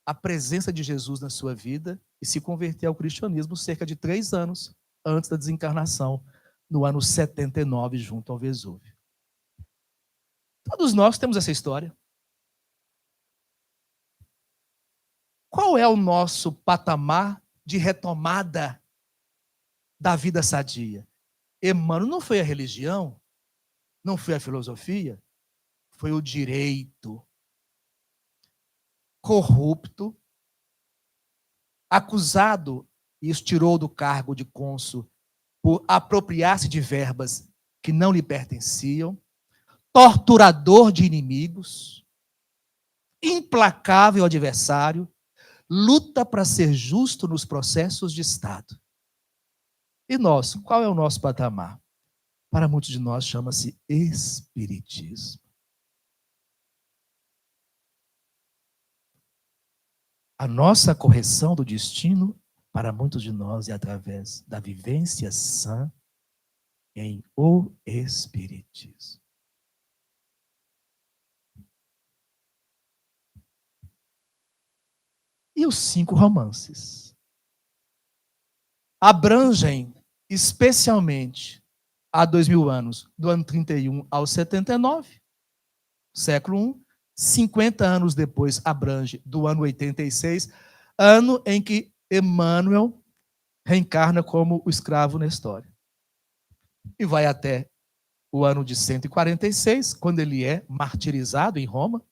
a presença de Jesus na sua vida e se converter ao cristianismo cerca de 3 anos antes da desencarnação, no ano 79, junto ao Vesúvio. Todos nós temos essa história. Qual é o nosso patamar de retomada da vida sadia? Emmanuel não foi a religião, não foi a filosofia, foi o direito. Corrupto, acusado e extirou do cargo de cônsul por apropriar-se de verbas que não lhe pertenciam, torturador de inimigos, implacável adversário, luta para ser justo nos processos de Estado. E nós, qual é o nosso patamar? Para muitos de nós chama-se espiritismo. A nossa correção do destino, para muitos de nós, é através da vivência sã em o espiritismo. E os 5 romances abrangem especialmente há 2000 anos, do ano 31 ao 79, século I. 50 anos depois, abrange do ano 86, ano em que Emmanuel reencarna como o escravo na história. E vai até o ano de 146, quando ele é martirizado em Roma.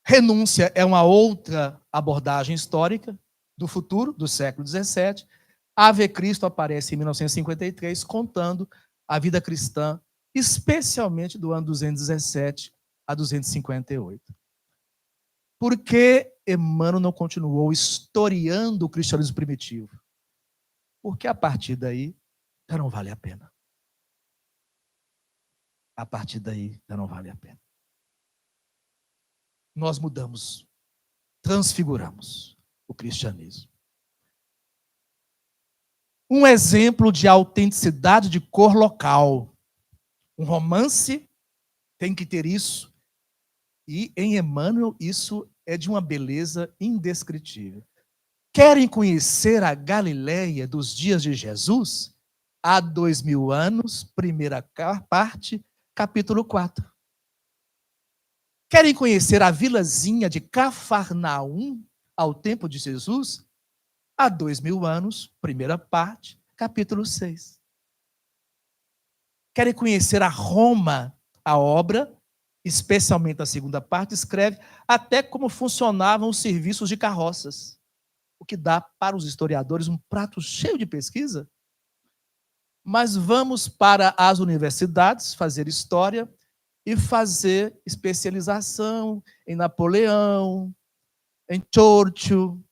Renúncia é uma outra abordagem histórica do futuro, do século XVII. Ave Cristo aparece em 1953, contando a vida cristã, especialmente do ano 217 a 258. Por que Emmanuel não continuou historiando o cristianismo primitivo? Porque a partir daí já não vale a pena. A partir daí já não vale a pena. Nós mudamos, transfiguramos o cristianismo. Um exemplo de autenticidade de cor local. Um romance tem que ter isso. E em Emmanuel isso é de uma beleza indescritível. Querem conhecer a Galileia dos dias de Jesus? Há 2000 anos, primeira parte, capítulo 4. Querem conhecer a vilazinha de Cafarnaum ao tempo de Jesus? Há 2000 anos, primeira parte, capítulo 6. Querem conhecer a Roma, a obra, especialmente a segunda parte, escreve até como funcionavam os serviços de carroças, o que dá para os historiadores um prato cheio de pesquisa. Mas vamos para as universidades fazer história e fazer especialização em Napoleão, em Churchill,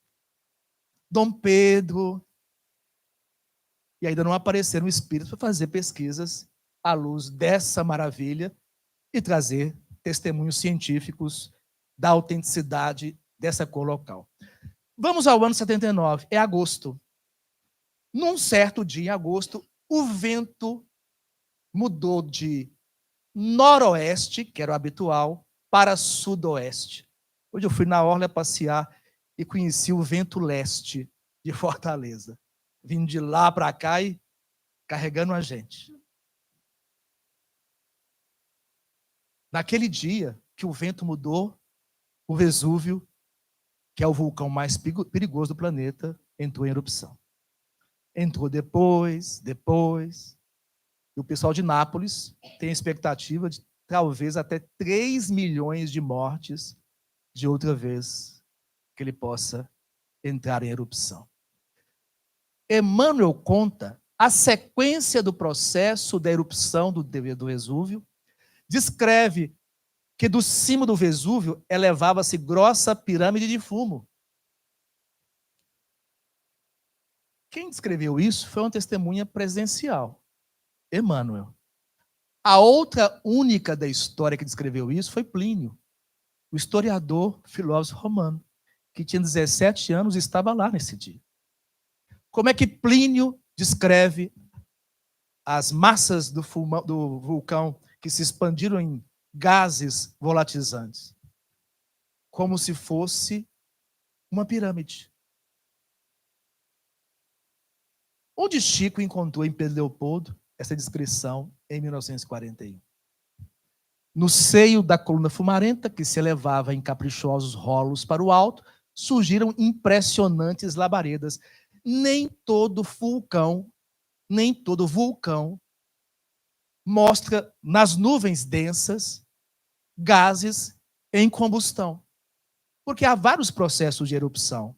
Dom Pedro, e ainda não apareceram espíritos para fazer pesquisas à luz dessa maravilha e trazer testemunhos científicos da autenticidade dessa cor local. Vamos ao ano 79, é agosto. Num certo dia, em agosto, o vento mudou de noroeste, que era o habitual, para sudoeste. Hoje eu fui na orla passear e conheci o vento leste de Fortaleza, vindo de lá para cá e carregando a gente. Naquele dia que o vento mudou, o Vesúvio, que é o vulcão mais perigoso do planeta, entrou em erupção. Entrou depois. E o pessoal de Nápoles tem a expectativa de talvez até 3 milhões de mortes de outra vez que ele possa entrar em erupção. Emmanuel conta a sequência do processo da erupção do Vesúvio, descreve que do cimo do Vesúvio elevava-se grossa pirâmide de fumo. Quem descreveu isso foi uma testemunha presencial, Emmanuel. A outra única da história que descreveu isso foi Plínio, o historiador, filósofo romano, que tinha 17 anos e estava lá nesse dia. Como é que Plínio descreve as massas do vulcão que se expandiram em gases volatilizantes? Como se fosse uma pirâmide. Onde Chico encontrou em Pedro Leopoldo essa descrição em 1941? No seio da coluna fumarenta, que se elevava em caprichosos rolos para o alto, surgiram impressionantes labaredas. Nem todo vulcão mostra nas nuvens densas gases em combustão, porque há vários processos de erupção.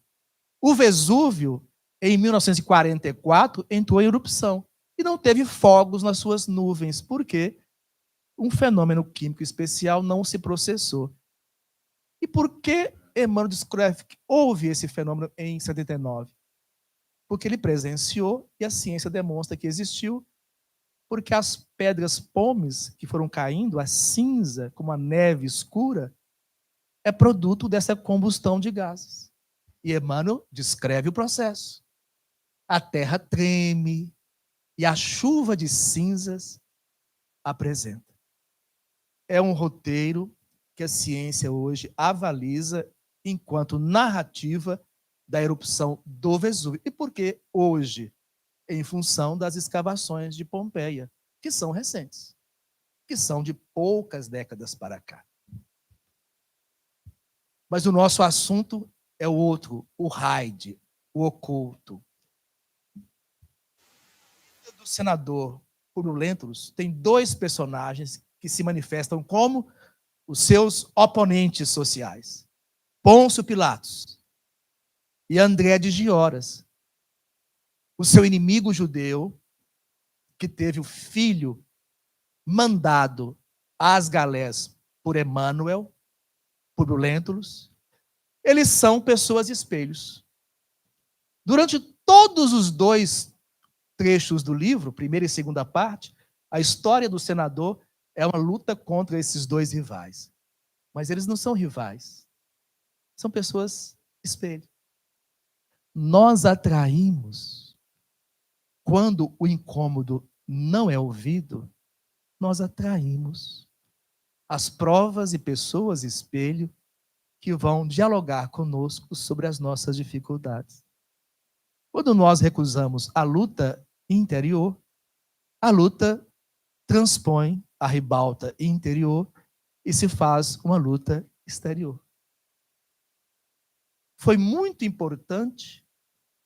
O Vesúvio, em 1944, entrou em erupção e não teve fogos nas suas nuvens. Por quê? Um fenômeno químico especial não se processou. E por que Emmanuel descreve que houve esse fenômeno em 79? Porque ele presenciou e a ciência demonstra que existiu, porque as pedras pomes que foram caindo, a cinza, como a neve escura, é produto dessa combustão de gases. E Emmanuel descreve o processo. A terra treme e a chuva de cinzas apresenta. É um roteiro que a ciência hoje avaliza enquanto narrativa da erupção do Vesúvio. E por que hoje? em função das escavações de Pompeia, que são recentes, que são de poucas décadas para cá. Mas o nosso assunto é o outro, o raid, o oculto. Do senador Publio Lentulus tem dois personagens que se manifestam como os seus oponentes sociais: Pôncio Pilatos e André de Gioras, o seu inimigo judeu, que teve o filho mandado às galés por Emmanuel, Publio Lentulus. Eles são pessoas espelhos. Durante todos os dois trechos do livro, primeira e segunda parte, a história do senador é uma luta contra esses dois rivais. Mas eles não são rivais. São pessoas espelho. Nós atraímos, quando o incômodo não é ouvido, nós atraímos as provas e pessoas espelho que vão dialogar conosco sobre as nossas dificuldades. Quando nós recusamos a luta interior, a luta transpõe a ribalta interior e se faz uma luta exterior. Foi muito importante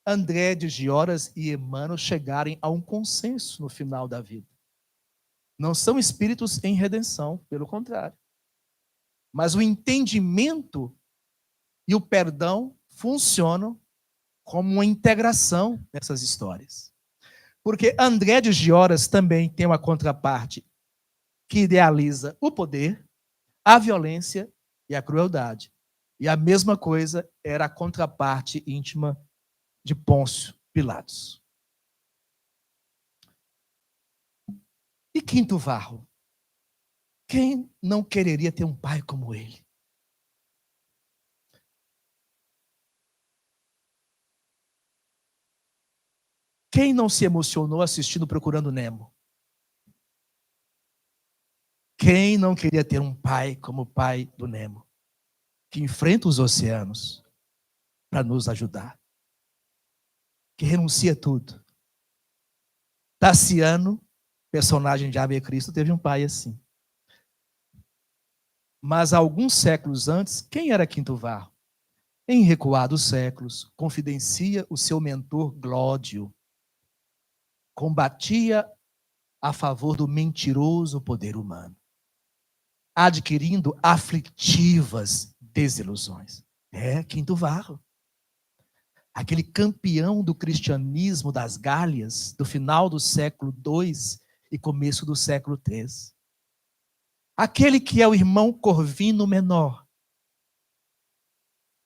André de Gioras e Emmanuel chegarem a um consenso no final da vida. Não são espíritos em redenção, pelo contrário. Mas o entendimento e o perdão funcionam como uma integração nessas histórias. Porque André de Gioras também tem uma contraparte que idealiza o poder, a violência e a crueldade. E a mesma coisa era a contraparte íntima de Pôncio Pilatos. E Quinto Varro? Quem não quereria ter um pai como ele? Quem não se emocionou assistindo Procurando Nemo? Quem não queria ter um pai como o pai do Nemo, que enfrenta os oceanos para nos ajudar, que renuncia a tudo? Tassiano, personagem de Ave Cristo, teve um pai assim. Mas alguns séculos antes, quem era Quinto Varro? Em recuados séculos, confidencia o seu mentor Glódio. Combatia a favor do mentiroso poder humano, adquirindo aflitivas desilusões. É Quinto Varro. Aquele campeão do cristianismo das Gálias, do final do século II e começo do século III. Aquele que é o irmão Corvino Menor,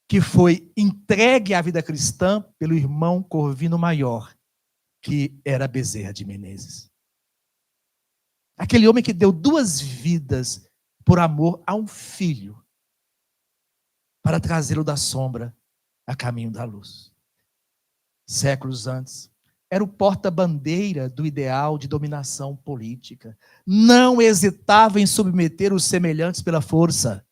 que foi entregue à vida cristã pelo irmão Corvino Maior, que era Bezerra de Menezes. Aquele homem que deu 2 vidas por amor a um filho, para trazê-lo da sombra a caminho da luz. Séculos antes, era o porta-bandeira do ideal de dominação política. Não hesitava em submeter os semelhantes pela força,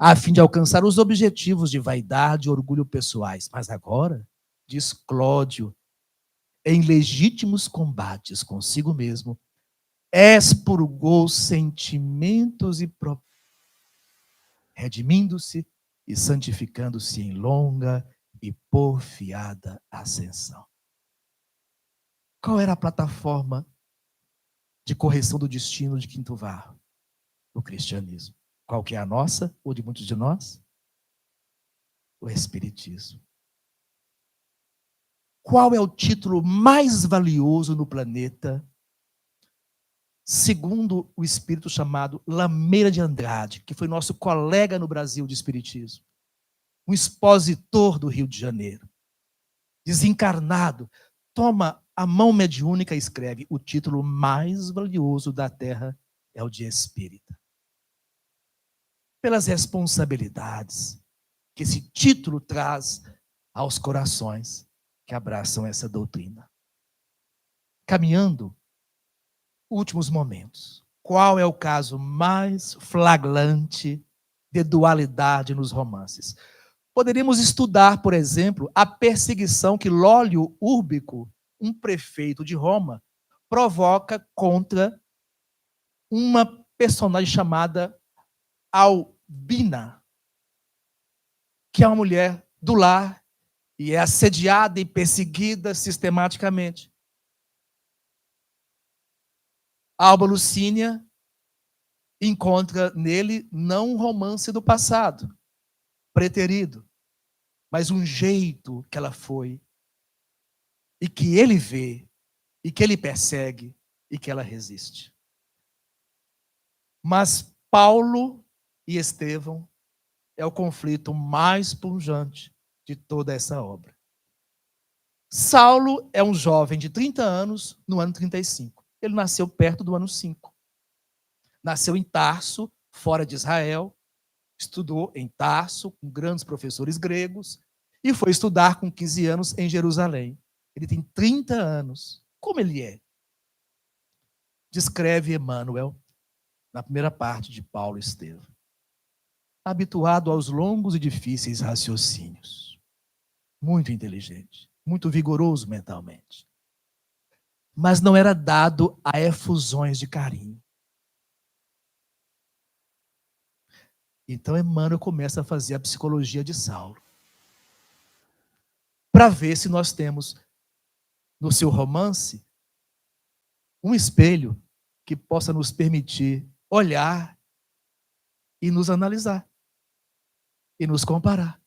a fim de alcançar os objetivos de vaidade e orgulho pessoais. Mas agora, diz Clódio, em legítimos combates consigo mesmo, expurgou sentimentos e redimindo-se e santificando-se em longa e porfiada ascensão. Qual era a plataforma de correção do destino de Quinto Varro? O cristianismo. Qual que é a nossa, ou de muitos de nós? O espiritismo. Qual é o título mais valioso no planeta, segundo o espírito chamado Lameira de Andrade, que foi nosso colega no Brasil de espiritismo, um expositor do Rio de Janeiro, desencarnado, toma a mão mediúnica e escreve: o título mais valioso da Terra é o de espírita. Pelas responsabilidades que esse título traz aos corações que abraçam essa doutrina. Caminhando, últimos momentos. Qual é o caso mais flagrante de dualidade nos romances? Poderíamos estudar, por exemplo, a perseguição que Lólio Úrbico um prefeito de Roma, provoca contra uma personagem chamada Albina, que é uma mulher do lar e é assediada e perseguida sistematicamente. Alba Lucínia encontra nele não um romance do passado, preterido, mas um jeito que ela foi, e que ele vê, e que ele persegue, e que ela resiste. Mas Paulo e Estevão é o conflito mais pungente de toda essa obra. Saulo é um jovem de 30 anos no ano 35. Ele nasceu perto do ano 5. Nasceu em Tarso, fora de Israel, estudou em Tarso com grandes professores gregos e foi estudar com 15 anos em Jerusalém. Ele tem 30 anos. Como ele é? Descreve Emmanuel na primeira parte de Paulo e Estevão. Habituado aos longos e difíceis raciocínios. Muito inteligente, muito vigoroso mentalmente. Mas não era dado a efusões de carinho. Então Emmanuel começa a fazer a psicologia de Saulo, para ver se nós temos no seu romance um espelho que possa nos permitir olhar e nos analisar e nos comparar.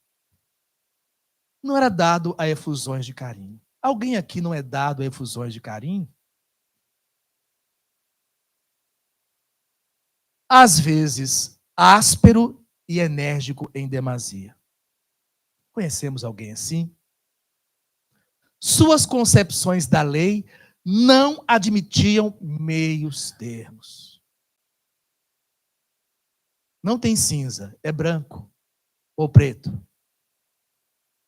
Não era dado a efusões de carinho. Alguém aqui não é dado a efusões de carinho? Às vezes, áspero e enérgico em demasia. Conhecemos alguém assim? Suas concepções da lei não admitiam meios termos. Não tem cinza, é branco ou preto.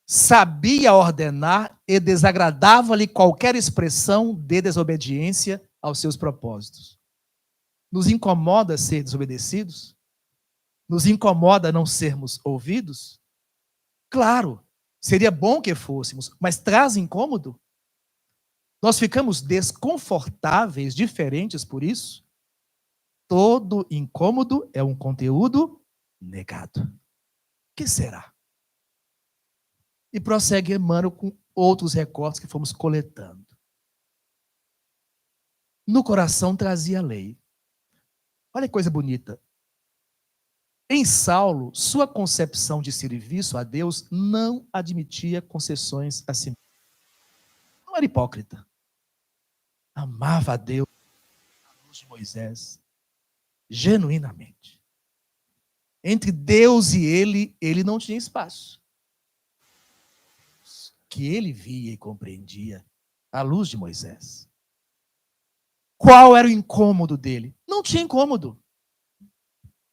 Sabia ordenar e desagradava-lhe qualquer expressão de desobediência aos seus propósitos. Nos incomoda ser desobedecidos? Nos incomoda não sermos ouvidos? Claro, seria bom que fôssemos, mas traz incômodo? Nós ficamos desconfortáveis, diferentes por isso? Todo incômodo é um conteúdo negado. O que será? E prossegue Emmanuel com outros recortes que fomos coletando. No coração trazia a lei. Olha que coisa bonita. Em Saulo, sua concepção de serviço a Deus não admitia concessões a si mesmo. Não era hipócrita. Amava a Deus, a luz de Moisés, genuinamente. Entre Deus e ele não tinha espaço. Que ele via e compreendia à luz de Moisés. Qual era o incômodo dele? Não tinha incômodo.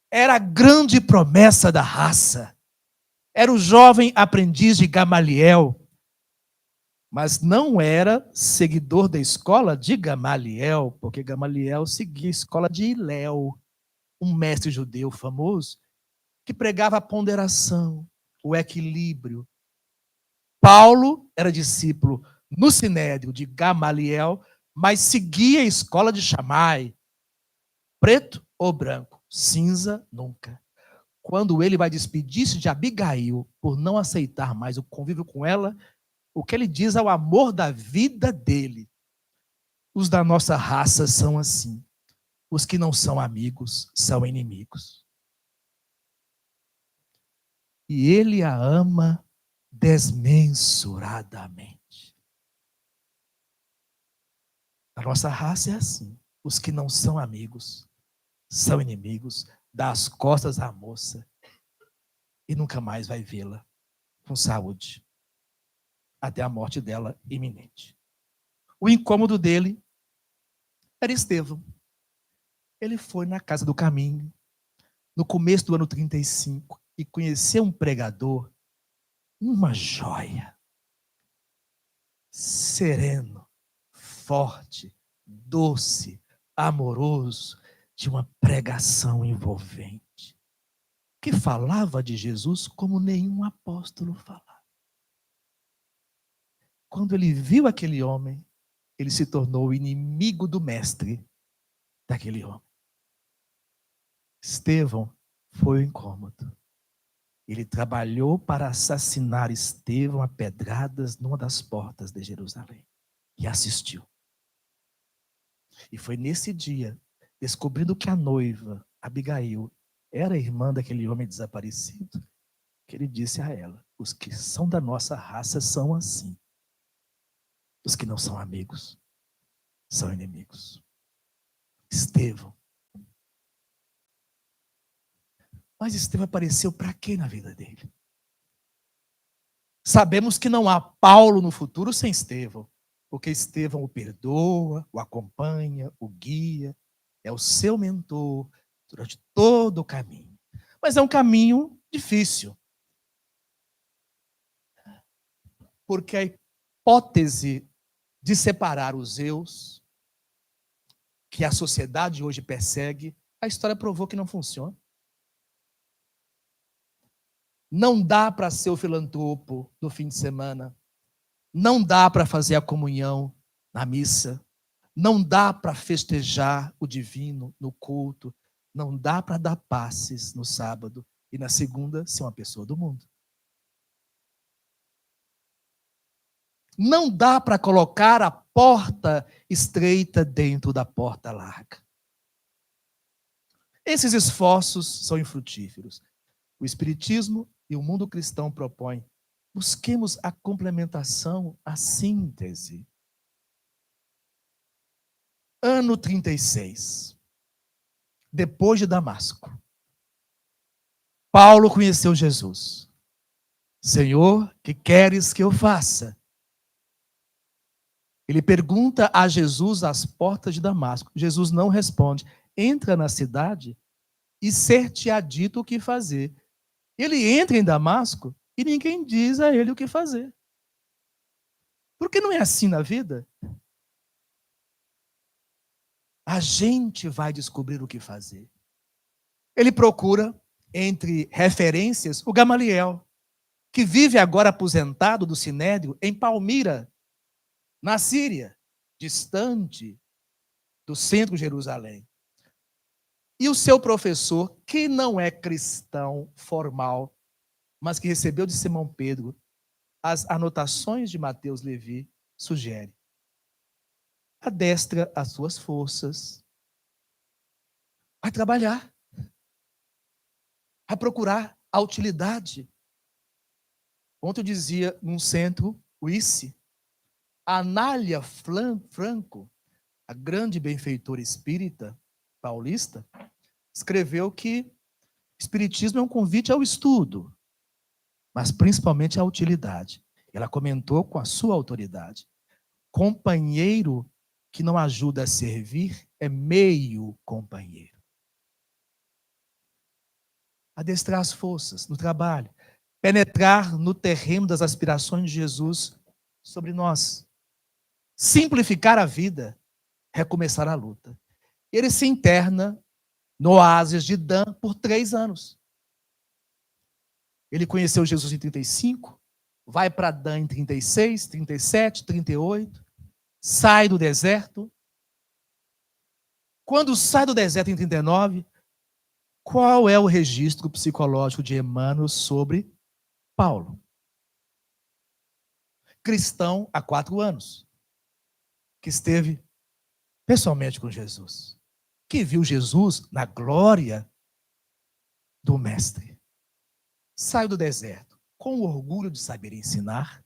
Era a grande promessa da raça. Era o jovem aprendiz de Gamaliel, mas não era seguidor da escola de Gamaliel, porque Gamaliel seguia a escola de Hilel, um mestre judeu famoso, que pregava a ponderação, o equilíbrio. Paulo era discípulo no Sinédrio de Gamaliel, mas seguia a escola de Shammai. Preto ou branco, cinza nunca. Quando ele vai despedir-se de Abigail por não aceitar mais o convívio com ela, o que ele diz ao amor da vida dele. Os da nossa raça são assim. Os que não são amigos são inimigos. E ele a ama desmensuradamente. A nossa raça é assim. Os que não são amigos são inimigos, dá as costas à moça e nunca mais vai vê-la com saúde, até a morte dela iminente. O incômodo dele era Estevão. Ele foi na Casa do Caminho, no começo do ano 35, e conheceu um pregador, uma joia, sereno, forte, doce, amoroso, de uma pregação envolvente, que falava de Jesus como nenhum apóstolo falava. Quando ele viu aquele homem, ele se tornou o inimigo do mestre daquele homem. Estevão foi o incômodo. Ele trabalhou para assassinar Estevão a pedradas numa das portas de Jerusalém. E assistiu. E foi nesse dia, descobrindo que a noiva, Abigail, era irmã daquele homem desaparecido, que ele disse a ela: os que são da nossa raça são assim. Os que não são amigos são inimigos. Estevão. Mas Estevão apareceu para quê na vida dele? Sabemos que não há Paulo no futuro sem Estevão, porque Estevão o perdoa, o acompanha, o guia, é o seu mentor durante todo o caminho. Mas é um caminho difícil. Porque a hipótese de separar os eus, que a sociedade hoje persegue, a história provou que não funciona. Não dá para ser o filantropo no fim de semana. Não dá para fazer a comunhão na missa. Não dá para festejar o divino no culto. Não dá para dar passes no sábado e na segunda ser uma pessoa do mundo. Não dá para colocar a porta estreita dentro da porta larga. Esses esforços são infrutíferos. O Espiritismo e o mundo cristão propõem: busquemos a complementação, a síntese. Ano 36, depois de Damasco, Paulo conheceu Jesus. Senhor, que queres que eu faça? Ele pergunta a Jesus às portas de Damasco. Jesus não responde. Entra na cidade e ser-te-á dito o que fazer. Ele entra em Damasco e ninguém diz a ele o que fazer. Porque não é assim na vida? A gente vai descobrir o que fazer. Ele procura, entre referências, o Gamaliel, que vive agora aposentado do Sinédrio em Palmira, na Síria, distante do centro de Jerusalém. E o seu professor, que não é cristão formal, mas que recebeu de Simão Pedro as anotações de Mateus Levi, sugere: adestra as suas forças, vai trabalhar, vai procurar a utilidade. Ontem eu dizia num centro, o ICE, a Anália Franco, a grande benfeitora espírita paulista, escreveu que espiritismo é um convite ao estudo, mas principalmente à utilidade. Ela comentou com a sua autoridade: companheiro que não ajuda a servir é meio companheiro. Adestrar as forças no trabalho, penetrar no terreno das aspirações de Jesus sobre nós, simplificar a vida, recomeçar a luta. Ele se interna no oásis de Dan por 3 anos. Ele conheceu Jesus em 35, vai para Dan em 36, 37, 38, sai do deserto. Quando sai do deserto em 39, qual é o registro psicológico de Emmanuel sobre Paulo? Cristão há 4 anos, que esteve pessoalmente com Jesus, que viu Jesus na glória do Mestre. Saiu do deserto com o orgulho de saber ensinar,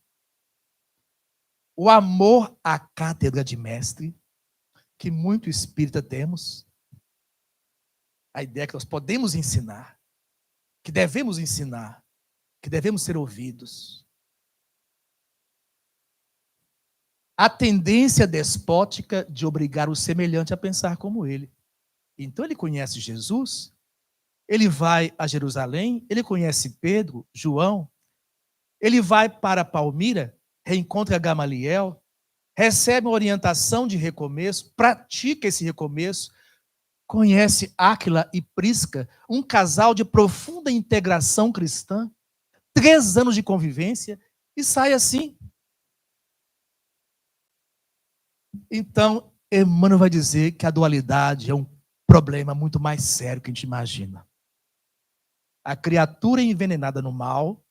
o amor à cátedra de mestre, que muito espírita temos, a ideia que nós podemos ensinar, que devemos ensinar, que devemos ser ouvidos. A tendência despótica de obrigar o semelhante a pensar como ele. Então ele conhece Jesus, ele vai a Jerusalém, ele conhece Pedro, João, ele vai para Palmira, reencontra Gamaliel, recebe uma orientação de recomeço, pratica esse recomeço, conhece Áquila e Prisca, um casal de profunda integração cristã, 3 anos de convivência, e sai assim. Então, Emmanuel vai dizer que a dualidade é um problema muito mais sério que a gente imagina. A criatura envenenada no mal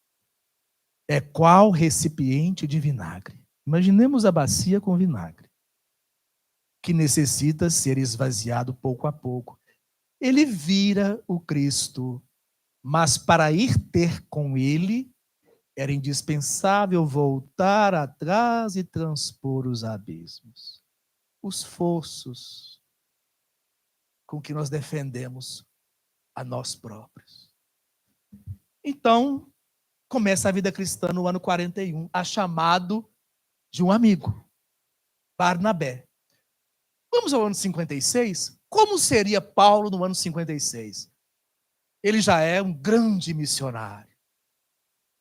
é qual recipiente de vinagre. Imaginemos a bacia com vinagre, que necessita ser esvaziado pouco a pouco. Ele vira o Cristo, mas para ir ter com ele, era indispensável voltar atrás e transpor os abismos, os fossos com que nós defendemos a nós próprios. Então, começa a vida cristã no ano 41, a chamado de um amigo, Barnabé. Vamos ao ano 56? Como seria Paulo no ano 56? Ele já é um grande missionário.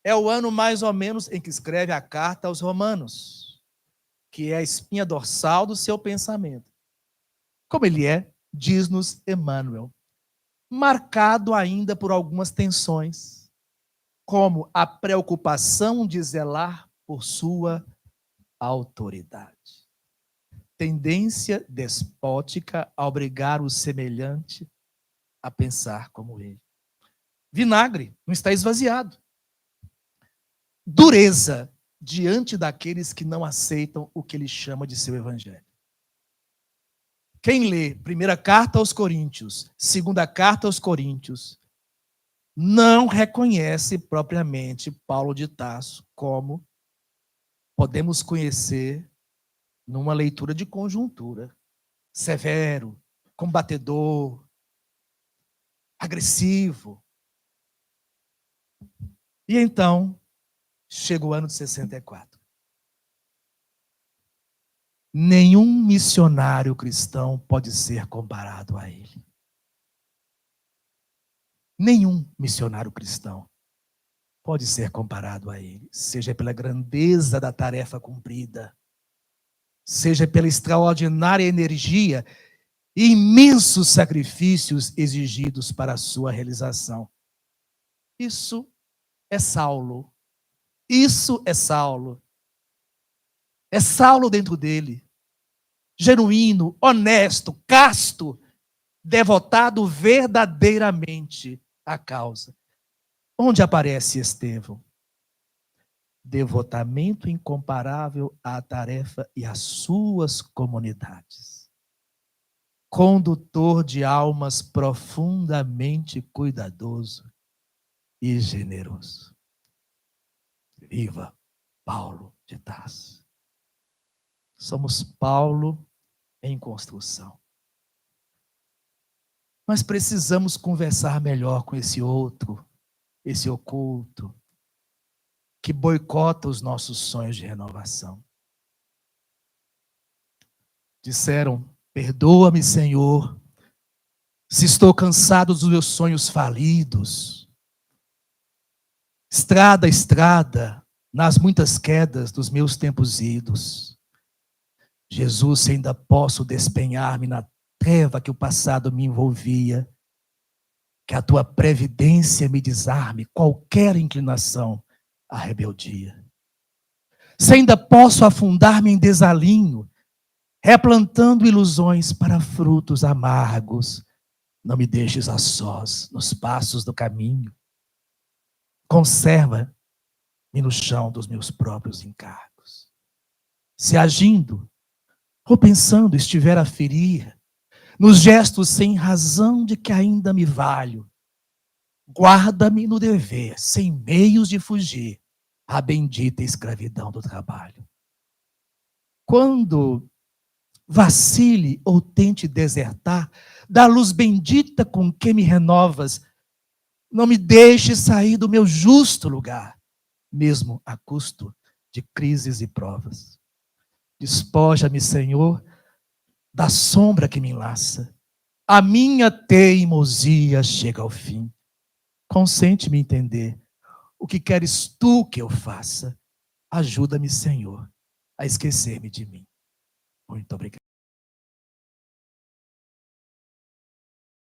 É o ano mais ou menos em que escreve a carta aos Romanos, que é a espinha dorsal do seu pensamento. Como ele é, diz-nos Emmanuel, marcado ainda por algumas tensões, como a preocupação de zelar por sua autoridade. Tendência despótica a obrigar o semelhante a pensar como ele. Vinagre não está esvaziado. Dureza diante daqueles que não aceitam o que ele chama de seu evangelho. Quem lê primeira carta aos Coríntios, segunda carta aos Coríntios, não reconhece propriamente Paulo de Tarso como podemos conhecer numa leitura de conjuntura. Severo, combatedor, agressivo. E então, chega o ano de 64. Nenhum missionário cristão pode ser comparado a ele. Nenhum missionário cristão pode ser comparado a ele, seja pela grandeza da tarefa cumprida, seja pela extraordinária energia e imensos sacrifícios exigidos para a sua realização. Isso é Saulo. Isso é Saulo. É Saulo dentro dele. Genuíno, honesto, casto, devotado verdadeiramente à causa. Onde aparece Estevão? Devotamento incomparável à tarefa e às suas comunidades. Condutor de almas profundamente cuidadoso e generoso. Viva Paulo de Tarso. Somos Paulo em construção. Mas precisamos conversar melhor com esse outro, esse oculto, que boicota os nossos sonhos de renovação. Disseram: perdoa-me, Senhor, se estou cansado dos meus sonhos falidos. Estrada, estrada, nas muitas quedas dos meus tempos idos. Jesus, se ainda posso despenhar-me na treva que o passado me envolvia, que a tua previdência me desarme qualquer inclinação à rebeldia. Se ainda posso afundar-me em desalinho, replantando ilusões para frutos amargos, não me deixes a sós nos passos do caminho. Conserva-me no chão dos meus próprios encargos. Se agindo ou pensando estiver a ferir, nos gestos sem razão de que ainda me valho, guarda-me no dever, sem meios de fugir à bendita escravidão do trabalho. Quando vacile ou tente desertar da luz bendita com que me renovas, não me deixe sair do meu justo lugar, mesmo a custo de crises e provas. Despoja-me, Senhor, da sombra que me enlaça. A minha teimosia chega ao fim. Consente-me entender o que queres tu que eu faça. Ajuda-me, Senhor, a esquecer-me de mim. Muito obrigado.